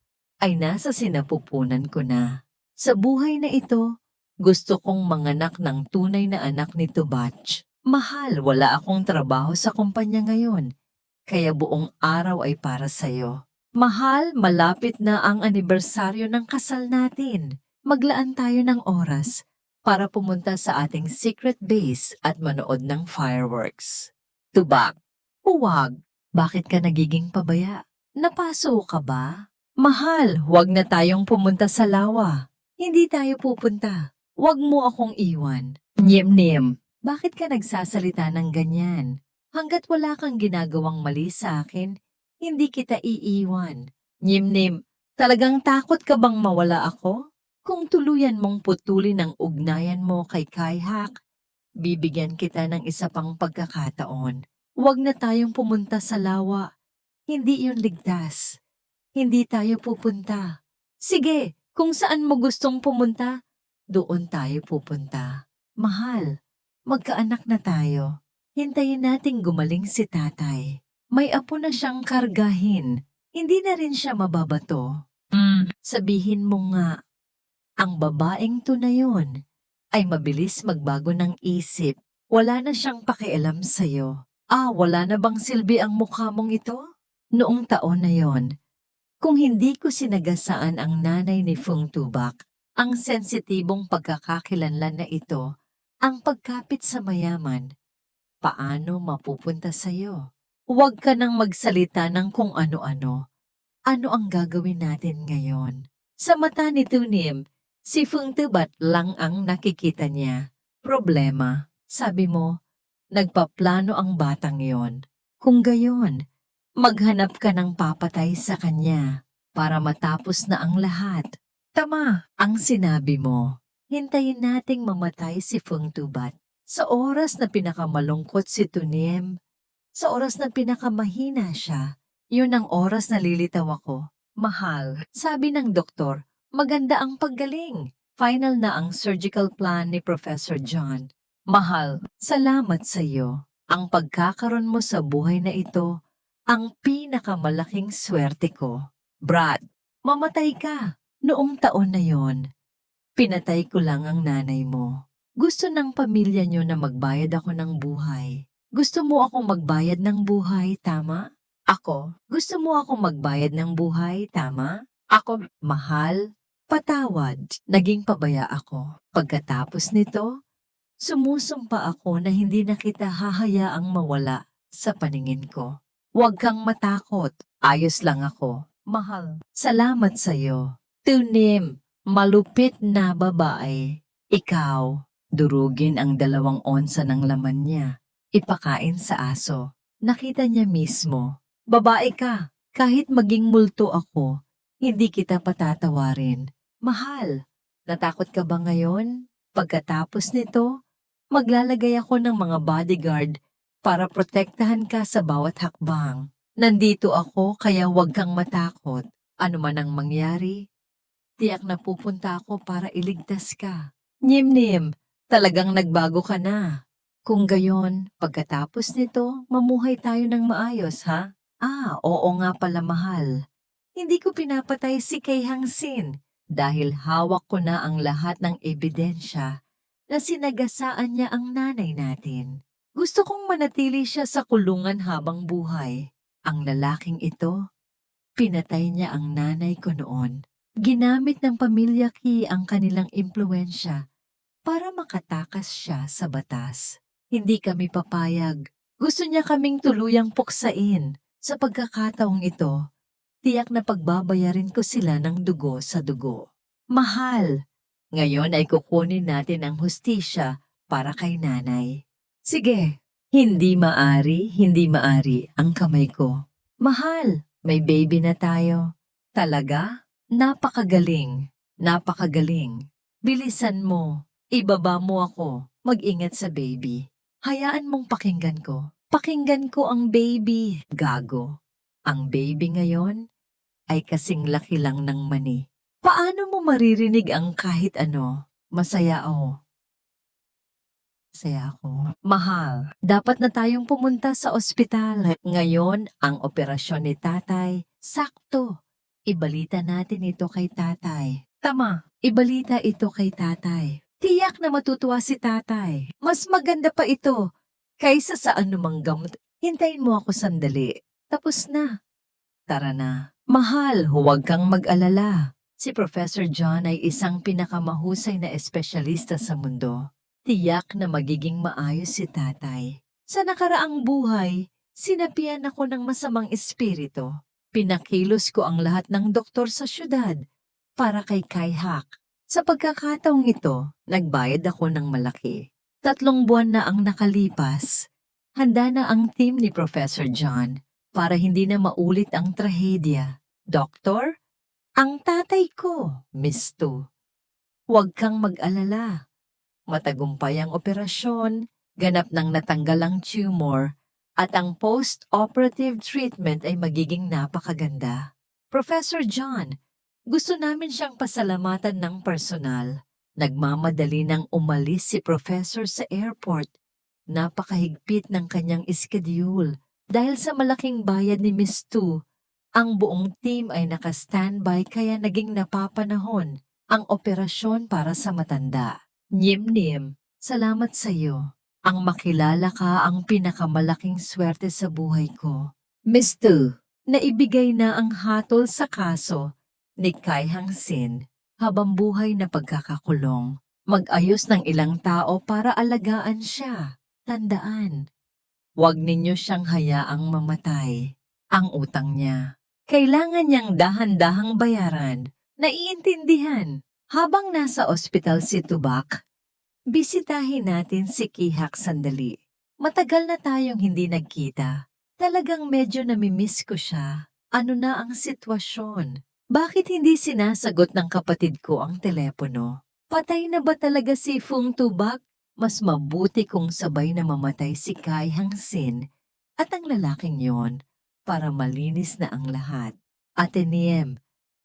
ay nasa sinapupunan ko na. Sa buhay na ito, gusto kong manganak ng tunay na anak ni Tubach. Mahal, wala akong trabaho sa kumpanya ngayon, kaya buong araw ay para sa'yo. Mahal, malapit na ang anibersaryo ng kasal natin. Maglaan tayo ng oras para pumunta sa ating secret base at manood ng fireworks. Tubak, huwag. Bakit ka nagiging pabaya? Napaso ka ba? Mahal, huwag na tayong pumunta sa lawa. Hindi tayo pupunta. Huwag mo akong iwan. Niem, bakit ka nagsasalita ng ganyan? Hanggat wala kang ginagawang mali sa akin, hindi kita iiwan. Niem, talagang takot ka bang mawala ako? Kung tuluyan mong putulin ang ugnayan mo kay Kaihak, bibigyan kita ng isa pang pagkakataon. Huwag na tayong pumunta sa lawa. Hindi yun ligtas. Hindi tayo pupunta. Sige, kung saan mo gustong pumunta, doon tayo pupunta. Mahal, magkaanak na tayo. Hintayin nating gumaling si tatay. May apo na siyang kargahin. Hindi na rin siya mababato. Sabihin mo nga, ang babaeng to na yun ay mabilis magbago ng isip. Wala na siyang pakialam sa'yo. Wala na bang silbi ang mukha mong ito? Noong taon na yon, kung hindi ko sinagasaan ang nanay ni Fung Tubak, ang sensitibong pagkakakilanlan na ito, ang pagkapit sa mayaman, paano mapupunta sa'yo? Huwag ka nang magsalita ng kung ano-ano. Ano ang gagawin natin ngayon? Sa mata ni Tunim, si Fung Tubat lang ang nakikita niya. Problema, sabi mo, nagpaplano ang batang yon. Kung gayon, maghanap ka ng papatay sa kanya para matapos na ang lahat. Tama ang sinabi mo. Hintayin nating mamatay si Fung Tubat. Sa oras na pinakamalungkot si Tunim, sa oras na pinakamahina siya, yun ang oras na lilitaw ako. Mahal, sabi ng doktor, maganda ang paggaling. Final na ang surgical plan ni Professor John. Mahal, salamat sa iyo. Ang pagkakaroon mo sa buhay na ito, ang pinakamalaking swerte ko. Brad, mamatay ka. Noong taon na yon, pinatay ko lang ang nanay mo. Gusto ng pamilya niyo na magbayad ako ng buhay. Gusto mo akong magbayad ng buhay, tama? Ako, gusto mo akong magbayad ng buhay, tama? Ako, mahal, patawad. Naging pabaya ako. Pagkatapos nito, sumusumpa ako na hindi na kita hahayaang mawala sa paningin ko. Huwag kang matakot. Ayos lang ako. Mahal, salamat sa'yo. Tunim, malupit na babae. Ikaw, durugin ang 2 onsa ng laman niya. Ipakain sa aso. Nakita niya mismo. Babae ka, kahit maging multo ako, hindi kita patatawarin. Mahal, natakot ka ba ngayon? Pagkatapos nito, maglalagay ako ng mga bodyguard para protektahan ka sa bawat hakbang. Nandito ako kaya huwag kang matakot. Ano man ang mangyari, tiyak na pupunta ako para iligtas ka. Nim-nim, talagang nagbago ka na. Kung gayon, pagkatapos nito, mamuhay tayo ng maayos, ha? Oo nga pala mahal. Hindi ko pinapatay si Kay Hang Sin dahil hawak ko na ang lahat ng ebidensya na sinagasaan niya ang nanay natin. Gusto kong manatili siya sa kulungan habang buhay. Ang lalaking ito, pinatay niya ang nanay ko noon. Ginamit ng pamilya Ki ang kanilang impluensya para makatakas siya sa batas. Hindi kami papayag. Gusto niya kaming tuluyang puksain. Sa pagkakataong ito, tiyak na pagbabayarin ko sila ng dugo sa dugo. Mahal, ngayon ay kukunin natin ang hustisya para kay nanay. Sige, hindi maari ang kamay ko. Mahal, may baby na tayo. Talaga? Napakagaling, napakagaling. Bilisan mo, ibaba mo ako, mag-ingat sa baby. Hayaan mong pakinggan ko. Pakinggan ko ang baby, gago. Ang baby ngayon ay kasing laki lang ng mani. Paano mo maririnig ang kahit ano? Masaya ako. Masaya ako. Mahal, dapat na tayong pumunta sa ospital. Ngayon, ang operasyon ni tatay, sakto. Ibalita natin ito kay tatay. Tama, ibalita ito kay tatay. Tiyak na matutuwa si tatay. Mas maganda pa ito kaysa sa anumang gamot. Hintayin mo ako sandali. Tapos na. Tara na. Mahal, huwag kang mag-alala. Si Professor John ay isang pinakamahusay na espesyalista sa mundo. Tiyak na magiging maayos si tatay. Sa nakaraang buhay, sinapian ako ng masamang espiritu. Pinakilos ko ang lahat ng doktor sa syudad para kay Kai-hak. Sa pagkakataong ito, nagbayad ako ng malaki. 3 buwan na ang nakalipas. Handa na ang team ni Professor John para hindi na maulit ang trahedya. Doktor, ang tatay ko, Miss Tu. Huwag kang mag-alala. Matagumpay ang operasyon, ganap ng natanggal ang tumor, at ang post-operative treatment ay magiging napakaganda. Professor John, gusto namin siyang pasalamatan ng personal. Nagmamadali nang umalis si Professor sa airport. Napakahigpit ng kanyang schedule. Dahil sa malaking bayad ni Miss Tu, ang buong team ay naka-standby kaya naging napapanahon ang operasyon para sa matanda. Nim-nim, salamat sa iyo. Ang makilala ka ang pinakamalaking swerte sa buhay ko. Miss Tu, naibigay na ang hatol sa kaso ni Kai Hang Sin habang buhay na pagkakakulong. Mag-ayos ng ilang tao para alagaan siya. Tandaan, huwag ninyo siyang hayaang mamatay. Ang utang niya, kailangan niyang dahan-dahang bayaran. Naiintindihan. Habang nasa ospital si Tubak, bisitahin natin si Kihak sandali. Matagal na tayong hindi nagkita. Talagang medyo namimiss ko siya. Ano na ang sitwasyon? Bakit hindi sinasagot ng kapatid ko ang telepono? Patay na ba talaga si Fung Tubak? Mas mabuti kung sabay na mamatay si Kai Hang Sin at ang lalaking yon para malinis na ang lahat. Ate Niem,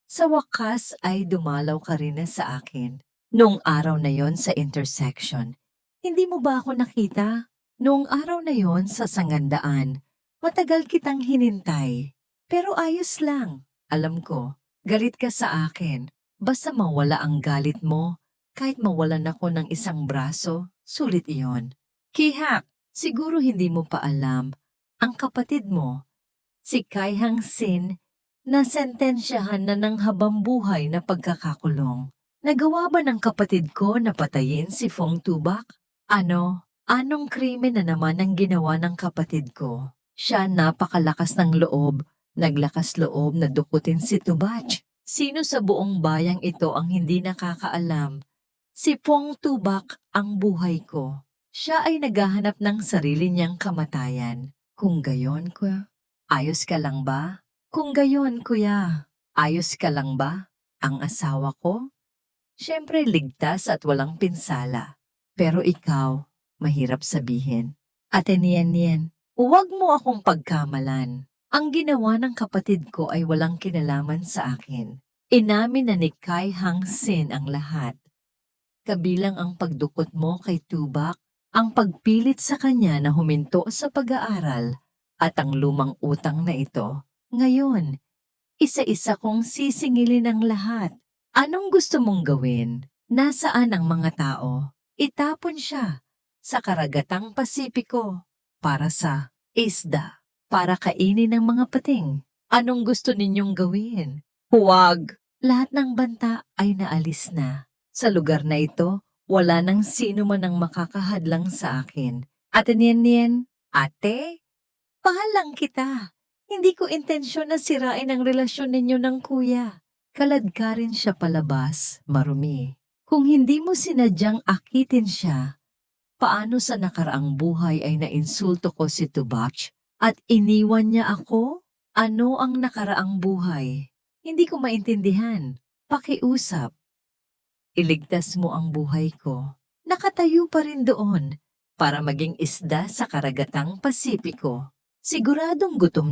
sa wakas ay dumalaw ka rin na sa akin. Noong araw na yon sa intersection, hindi mo ba ako nakita? Noong araw na yon sa Sangandaan, matagal kitang hinintay. Pero ayos lang. Alam ko, galit ka sa akin. Basta mawala ang galit mo, kahit mawalan ako ng isang braso, sulit iyon. Kihak, siguro hindi mo pa alam, ang kapatid mo, Si Kai Hang Sin nasentensyahan na ng habambuhay na pagkakakulong. Nagawa ba ng kapatid ko na patayin si Fong Tubak? Anong krimen na naman ang ginawa ng kapatid ko? Siya napakalakas ng loob, naglakas loob na dukutin si Tubach. Sino sa buong bayang ito ang hindi nakakaalam? Si Fong Tubak ang buhay ko. Siya ay naghahanap ng sarili niyang kamatayan. Kung gayon, kuya, ayos ka lang ba? Kung gayon, kuya, ayos ka lang ba? Ang asawa ko? Siyempre ligtas at walang pinsala. Pero ikaw, mahirap sabihin. Ate Nian, huwag mo akong pagkamalan. Ang ginawa ng kapatid ko ay walang kinalaman sa akin. Inamin na ni Kai Hang Sin ang lahat. Kabilang ang pagdukot mo kay Tubak, ang pagpilit sa kanya na huminto sa pag-aaral, at ang lumang utang na ito. Ngayon, isa-isa kong sisingilin ang lahat. Anong gusto mong gawin? Nasaan ang mga tao? Itapon siya sa karagatang Pasipiko para sa isda, para kainin ng mga pating. Anong gusto ninyong gawin? Huwag! Lahat ng banta ay naalis na. Sa lugar na ito, wala nang sino man ang makakahadlang sa akin. Ate Nian, ate, pahal lang kita. Hindi ko intensyon na sirain ang relasyon ninyo ng kuya. Kaladkarin siya palabas, marumi. Kung hindi mo sinadyang akitin siya, paano sa nakaraang buhay ay nainsulto ko si Tubach at iniwan niya ako? Ano ang nakaraang buhay? Hindi ko maintindihan. Pakiusap. Iligtas mo ang buhay ko. Nakatayo pa rin doon para maging isda sa karagatang Pasipiko. Siguradong gutom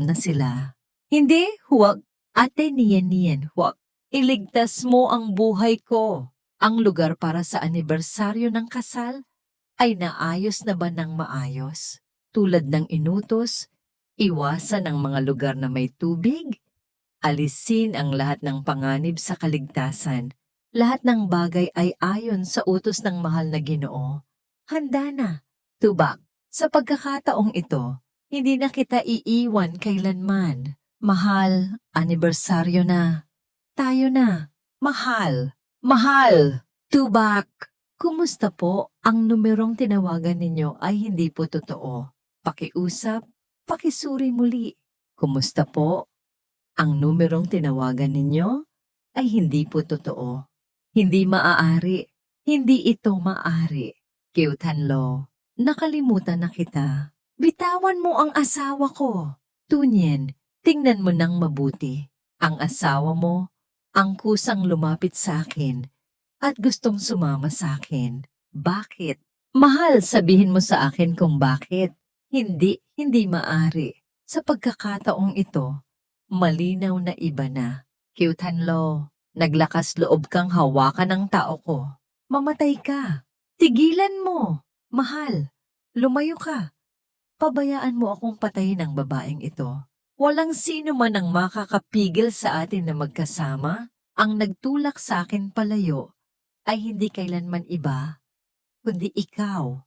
na sila. Hindi, huwag. Ate Nian, huwag. Iligtas mo ang buhay ko. Ang lugar para sa anibersaryo ng kasal ay naayos na ba ng maayos? Tulad ng inutos, iwasan ang mga lugar na may tubig, alisin ang lahat ng panganib sa kaligtasan. Lahat ng bagay ay ayon sa utos ng mahal na Ginoo. Handa na, Tubak. Sa pagkakataong ito, hindi na kita iiwan kailanman. Mahal, anibersaryo na. Tayo na. Mahal. Mahal! Tubak! Kumusta po? Ang numerong tinawagan ninyo ay hindi po totoo. Pakiusap, pakisuri muli. Kumusta po? Ang numerong tinawagan ninyo ay hindi po totoo. Hindi maaari. Hindi ito maaari. Kyutanlo, nakalimutan na kita. Bitawan mo ang asawa ko. Tunyen, tingnan mo nang mabuti. Ang asawa mo, ang kusang lumapit sa akin at gustong sumama sa akin. Bakit? Mahal, sabihin mo sa akin kung bakit. Hindi maaari. Sa pagkakataong ito, malinaw na iba na. Kyutanlo, naglakas loob kang hawakan ng tao ko. Mamatay ka. Tigilan mo. Mahal, lumayo ka. Pabayaan mo akong patayin ang babaeng ito. Walang sino man ang makakapigil sa atin na magkasama. Ang nagtulak sa akin palayo ay hindi kailanman iba, kundi ikaw.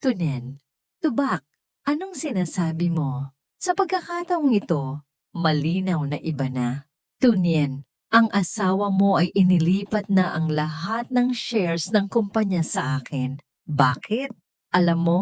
Tunen, Tubak, anong sinasabi mo? Sa pagkakataong ito, malinaw na iba na. Tunyen, ang asawa mo ay inilipat na ang lahat ng shares ng kumpanya sa akin. Bakit? Alam mo,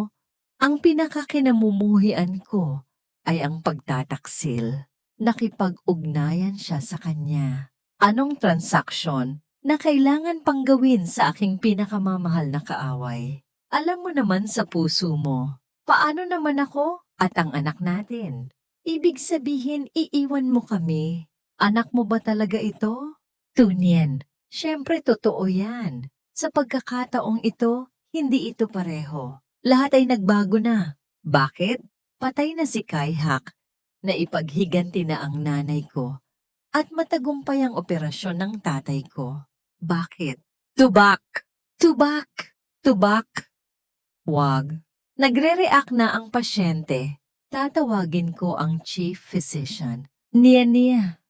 ang pinakakinamumuhian ko ay ang pagtataksil. Nakipag-ugnayan siya sa kanya. Anong transaksyon na kailangan pang gawin sa aking pinakamamahal na kaaway? Alam mo naman sa puso mo. Paano naman ako at ang anak natin? Ibig sabihin, iiwan mo kami. Anak mo ba talaga ito? Tunyen, syempre totoo yan. Sa pagkakataong ito, hindi ito pareho. Lahat ay nagbago na. Bakit? Patay na si Kai Hak na ipaghiganti na ang nanay ko at matagumpay ang operasyon ng tatay ko. Bakit? Tubak! Tubak! Tubak! Wag. Nagre-react na ang pasyente. Tatawagin ko ang chief physician. Nian,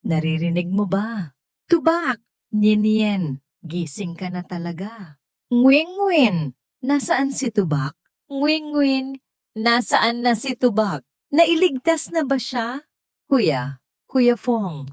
naririnig mo ba? Tubak! Nian, gising ka na talaga. Ngwing, nasaan si Tubak? Ngwing, nasaan na si Tubak? Nailigtas na ba siya? Kuya Fong,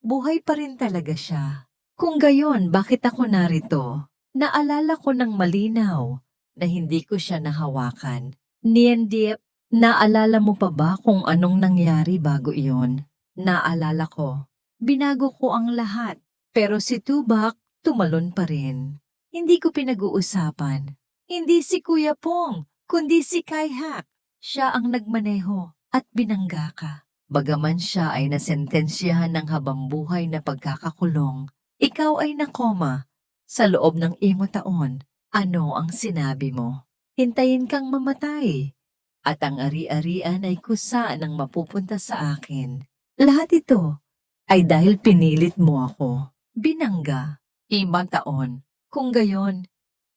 buhay pa rin talaga siya. Kung gayon, bakit ako narito? Naalala ko ng malinaw na hindi ko siya nahawakan. Niendip, naalala mo pa ba kung anong nangyari bago iyon? Naalala ko. Binago ko ang lahat. Pero si Tubak, tumalon pa rin. Hindi ko pinag-uusapan. Hindi si Kuya Pong, kundi si Kaihak. Siya ang nagmaneho at binangga ka. Bagaman siya ay nasentensyahan ng habambuhay na pagkakakulong, ikaw ay nakoma. Sa loob ng 5 taon, ano ang sinabi mo? Hintayin kang mamatay. At ang ari-arian ay kusa ng mapupunta sa akin. Lahat ito ay dahil pinilit mo ako. Binangga, 5 taon. Kung gayon,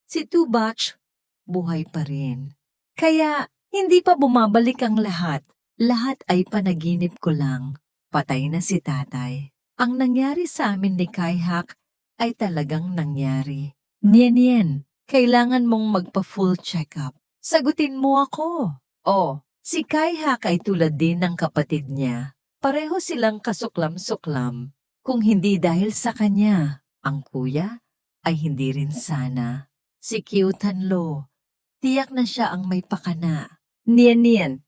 si Tubach, buhay pa rin. Kaya, hindi pa bumabalik ang lahat. Lahat ay panaginip ko lang. Patay na si tatay. Ang nangyari sa amin ni Kaihak ay talagang nangyari. Nien, kailangan mong magpa-full check-up. Sagutin mo ako. Oh, si Kaihak ay tulad din ng kapatid niya. Pareho silang kasuklam-suklam. Kung hindi dahil sa kanya, ang kuya ay hindi rin sana. Si Kyutanlo, tiyak na siya ang may pakana. Nien,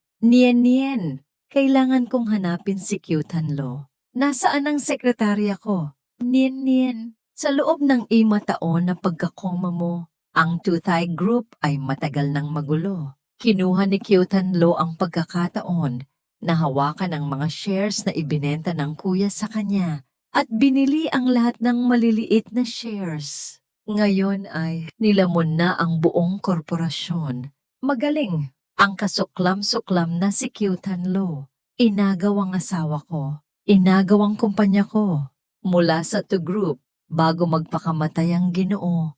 kailangan kong hanapin si Kyutanlo. Nasaan ang sekretarya ko? Nien, sa loob ng 5 taon na pagkakoma mo, ang Tutay Group ay matagal nang magulo. Kinuha ni Kyutanlo ang pagkakataon na hawakan ang mga shares na ibinenta ng kuya sa kanya at binili ang lahat ng maliliit na shares. Ngayon ay nilamon na ang buong korporasyon. Magaling ang kasuklam-suklam na si Kyutanlo. Inagaw ang asawa ko. Inagaw ang kumpanya ko. Mula sa To Group, bago magpakamatay ang Ginoo,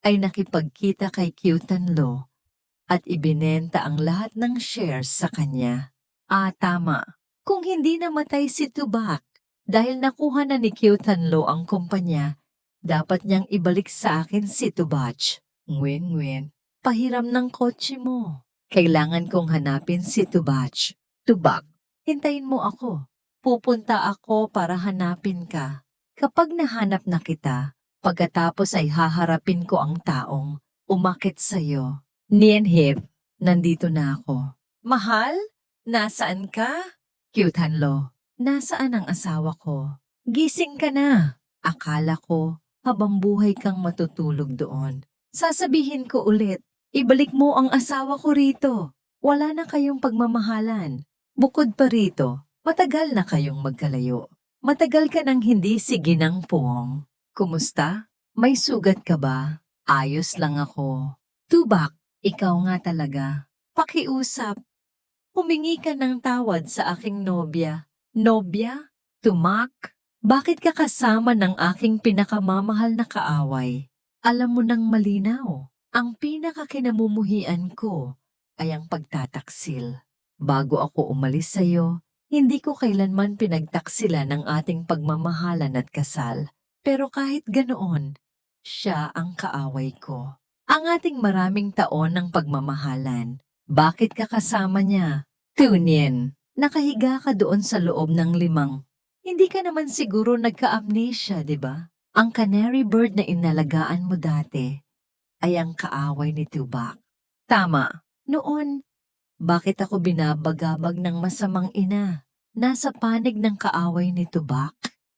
ay nakipagkita kay Kyutanlo at ibinenta ang lahat ng shares sa kanya. Tama. Kung hindi namatay si Tubak, dahil nakuha na ni Kyutanlo ang kumpanya, dapat niyang ibalik sa akin si Tubach. Ngwen, pahiram ng kotse mo. Kailangan kong hanapin si Tubach. Tubak, hintayin mo ako. Pupunta ako para hanapin ka. Kapag nahanap na kita, pagkatapos ay haharapin ko ang taong umakit sa'yo. Nienhip, nandito na ako. Mahal? Nasaan ka? Kyutanlo, nasaan ang asawa ko? Gising ka na. Akala ko, habang buhay kang matutulog doon. Sasabihin ko ulit, ibalik mo ang asawa ko rito. Wala na kayong pagmamahalan. Bukod pa rito, matagal na kayong magkalayo. Matagal ka nang hindi siginang puwong. Kumusta? May sugat ka ba? Ayos lang ako. Tubak, ikaw nga talaga. Pakiusap. Humingi ka ng tawad sa aking nobya. Nobya? Tumak? Bakit ka kasama ng aking pinakamamahal na kaaway? Alam mo nang malinaw, ang pinakakinamumuhian ko ay ang pagtataksil. Bago ako umalis sa'yo, hindi ko kailanman pinagtaksilan ang ating pagmamahalan at kasal. Pero kahit ganoon, siya ang kaaway ko. Ang ating maraming taon ng pagmamahalan. Bakit ka kasama niya? Tunin, nakahiga ka doon sa loob ng 5. Hindi ka naman siguro nagka-amnesia, di ba? Ang canary bird na inalagaan mo dati ay ang kaaway ni Tubak. Tama. Noon, bakit ako binabagabag ng masamang ina? Nasa panig ng kaaway ni Tubak?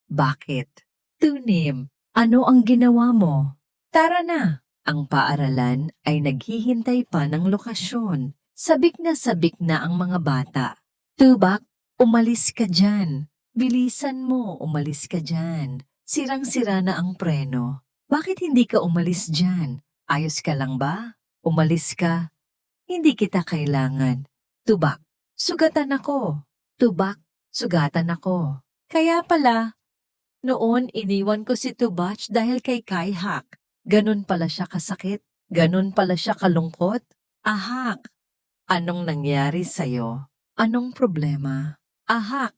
Bakit? Tunim, ano ang ginawa mo? Tara na! Ang paaralan ay naghihintay pa ng lokasyon. Sabik na ang mga bata. Tubak, umalis ka dyan. Bilisan mo, umalis ka dyan. Sirang-sira na ang preno. Bakit hindi ka umalis dyan? Ayos ka lang ba? Umalis ka. Hindi kita kailangan. Tubak, sugatan ako. Tubak, sugatan ako. Kaya pala, noon iniwan ko si Tubach dahil kay Kaihak. Ganun pala siya kasakit. Ganun pala siya kalungkot. Ahak, anong nangyari sa'yo? Anong problema? Ahak,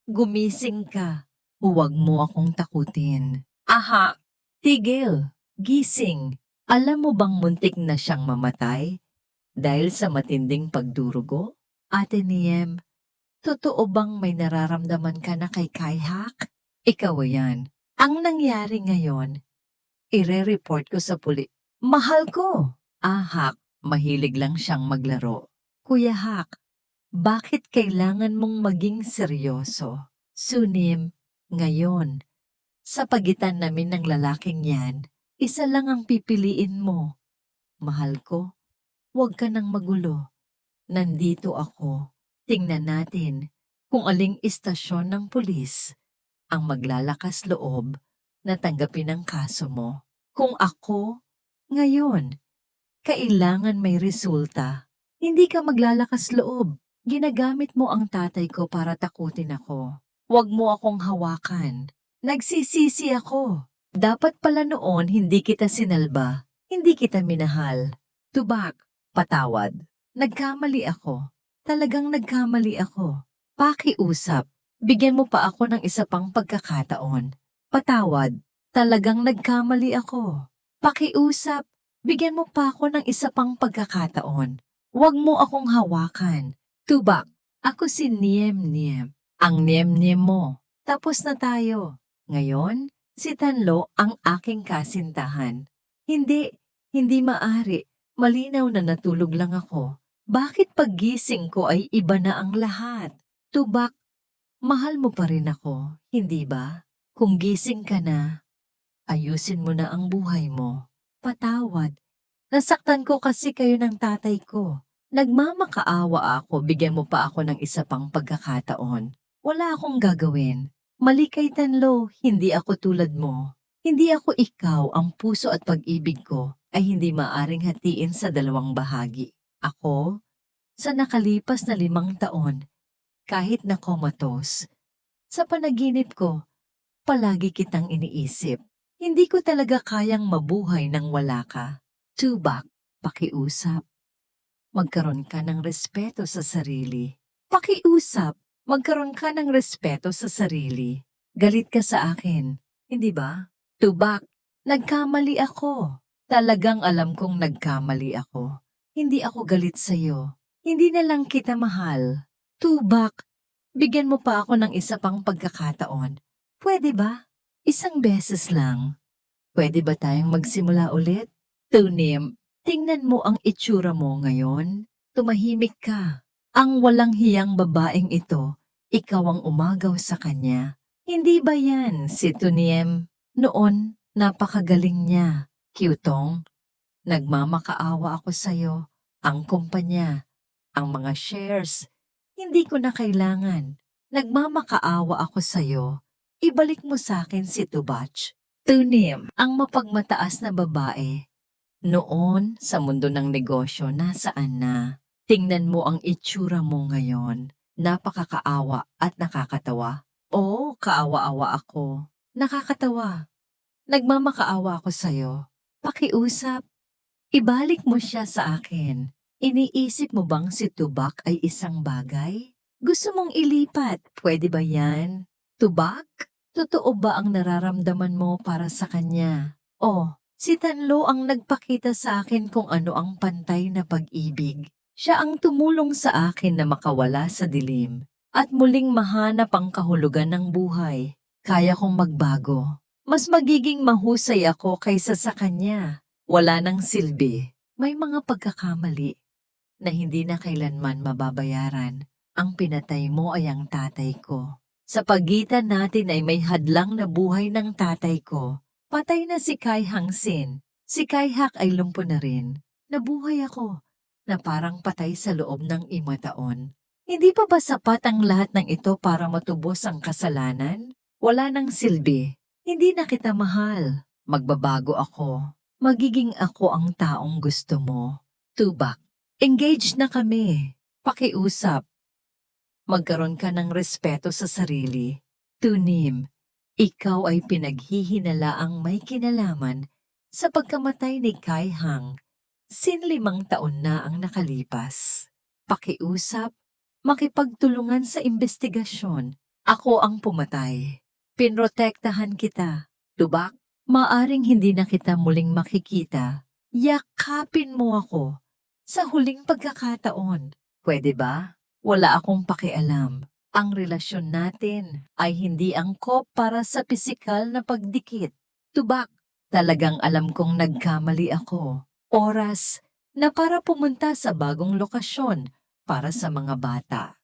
gumising ka. Huwag mo akong takutin. Aha, tigil, gising. Alam mo bang muntik na siyang mamatay? Dahil sa matinding pagdurugo? Ate Niem, Totoo bang may nararamdaman ka na kay Kaihak? Ikaw yan. Ang nangyari ngayon, ire-report ko sa Mahal ko! Hak, mahilig lang siyang maglaro. Kuya Hak, bakit kailangan mong maging seryoso? Sunim, ngayon, sa pagitan namin ng lalaking yan, isa lang ang pipiliin mo. Mahal ko, huwag ka nang magulo. Nandito ako. Tingnan natin kung aling istasyon ng pulis ang maglalakas loob na tanggapin ang kaso mo. Kung ako, ngayon, kailangan may resulta. Hindi ka maglalakas loob. Ginagamit mo ang tatay ko para takutin ako. Huwag mo akong hawakan. Nagsisisi ako. Dapat pala noon hindi kita sinalba. Hindi kita minahal. Tubak, patawad. Nagkamali ako. Talagang nagkamali ako. Pakiusap. Bigyan mo pa ako ng isa pang pagkakataon. Patawad. Talagang nagkamali ako. Pakiusap. Bigyan mo pa ako ng isa pang pagkakataon. Huwag mo akong hawakan. Tubak. Ako si Niem-Niem. Ang Niem-Niem mo. Tapos na tayo. Ngayon, si Tanlo ang aking kasintahan. Hindi maari. Malinaw na natulog lang ako. Bakit paggising ko ay iba na ang lahat? Tubak, mahal mo pa rin ako, hindi ba? Kung gising ka na, ayusin mo na ang buhay mo. Patawad. Nasaktan ko kasi kayo ng tatay ko. Nagmamakaawa ako, bigyan mo pa ako ng isa pang pagkakataon. Wala akong gagawin. Mali kay Tanlo, hindi ako tulad mo. Hindi ako ikaw, ang puso at pag-ibig ko ay hindi maaring hatiin sa dalawang bahagi. Ako, sa nakalipas na 5 taon, kahit na comatose, sa panaginip ko, palagi kitang iniisip. Hindi ko talaga kayang mabuhay nang wala ka. Tubak, pakiusap. Magkaroon ka ng respeto sa sarili. Pakiusap, magkaroon ka ng respeto sa sarili. Galit ka sa akin, hindi ba? Tubak, nagkamali ako. Talagang alam kong nagkamali ako. Hindi ako galit sa'yo. Hindi na lang kita mahal. Tubak, bigyan mo pa ako ng isa pang pagkakataon. Pwede ba? Isang beses lang. Pwede ba tayong magsimula ulit? Tunim, tingnan mo ang itsura mo ngayon. Tumahimik ka. Ang walang hiyang babaeng ito, ikaw ang umagaw sa kanya. Hindi ba yan si Tuniem? Noon, napakagaling niya. Kyutong, nagmamakaawa ako sa'yo. Ang kumpanya, ang mga shares, hindi ko na kailangan. Nagmamakaawa ako sa'yo. Ibalik mo sa akin si Tubach. Tunim, ang mapagmataas na babae. Noon, sa mundo ng negosyo, nasaan na? Tingnan mo ang itsura mo ngayon. Napakakaawa at nakakatawa. Oo, kaawa-awa ako. Nakakatawa. Nagmamakaawa ako sa'yo. Pakiusap. Ibalik mo siya sa akin. Iniisip mo bang si Tubak ay isang bagay? Gusto mong ilipat, pwede ba yan? Tubak? Totoo ba ang nararamdaman mo para sa kanya? Oh, si Tanlo ang nagpakita sa akin kung ano ang pantay na pag-ibig. Siya ang tumulong sa akin na makawala sa dilim at muling mahanap ang kahulugan ng buhay. Kaya kong magbago. Mas magiging mahusay ako kaysa sa kanya. Wala nang silbi. May mga pagkakamali na hindi na kailanman mababayaran. Ang pinatay mo ay ang tatay ko. Sa pagitan natin ay may hadlang na buhay ng tatay ko. Patay na si Kai Hangsin. Si Kai Hak ay lumpo na rin. Nabuhay ako na parang patay sa loob ng 5 taon. Hindi pa ba sapat ang lahat ng ito para matubos ang kasalanan? Wala nang silbi. Hindi na kita mahal. Magbabago ako. Magiging ako ang taong gusto mo. Tubak, engaged na kami. Pakiusap. Magkaroon ka ng respeto sa sarili. Tunim, ikaw ay pinaghihinalaang may kinalaman sa pagkamatay ni Kai Hang. 5 taon na ang nakalipas. Pakiusap, makipagtulungan sa investigasyon. Ako ang pumatay. Pinrotektahan kita. Tubak, maaring hindi na kita muling makikita. Yakapin mo ako sa huling pagkakataon. Pwede ba? Wala akong pakialam. Ang relasyon natin ay hindi angkop para sa pisikal na pagdikit. Tubak, talagang alam kong nagkamali ako. Oras na para pumunta sa bagong lokasyon para sa mga bata.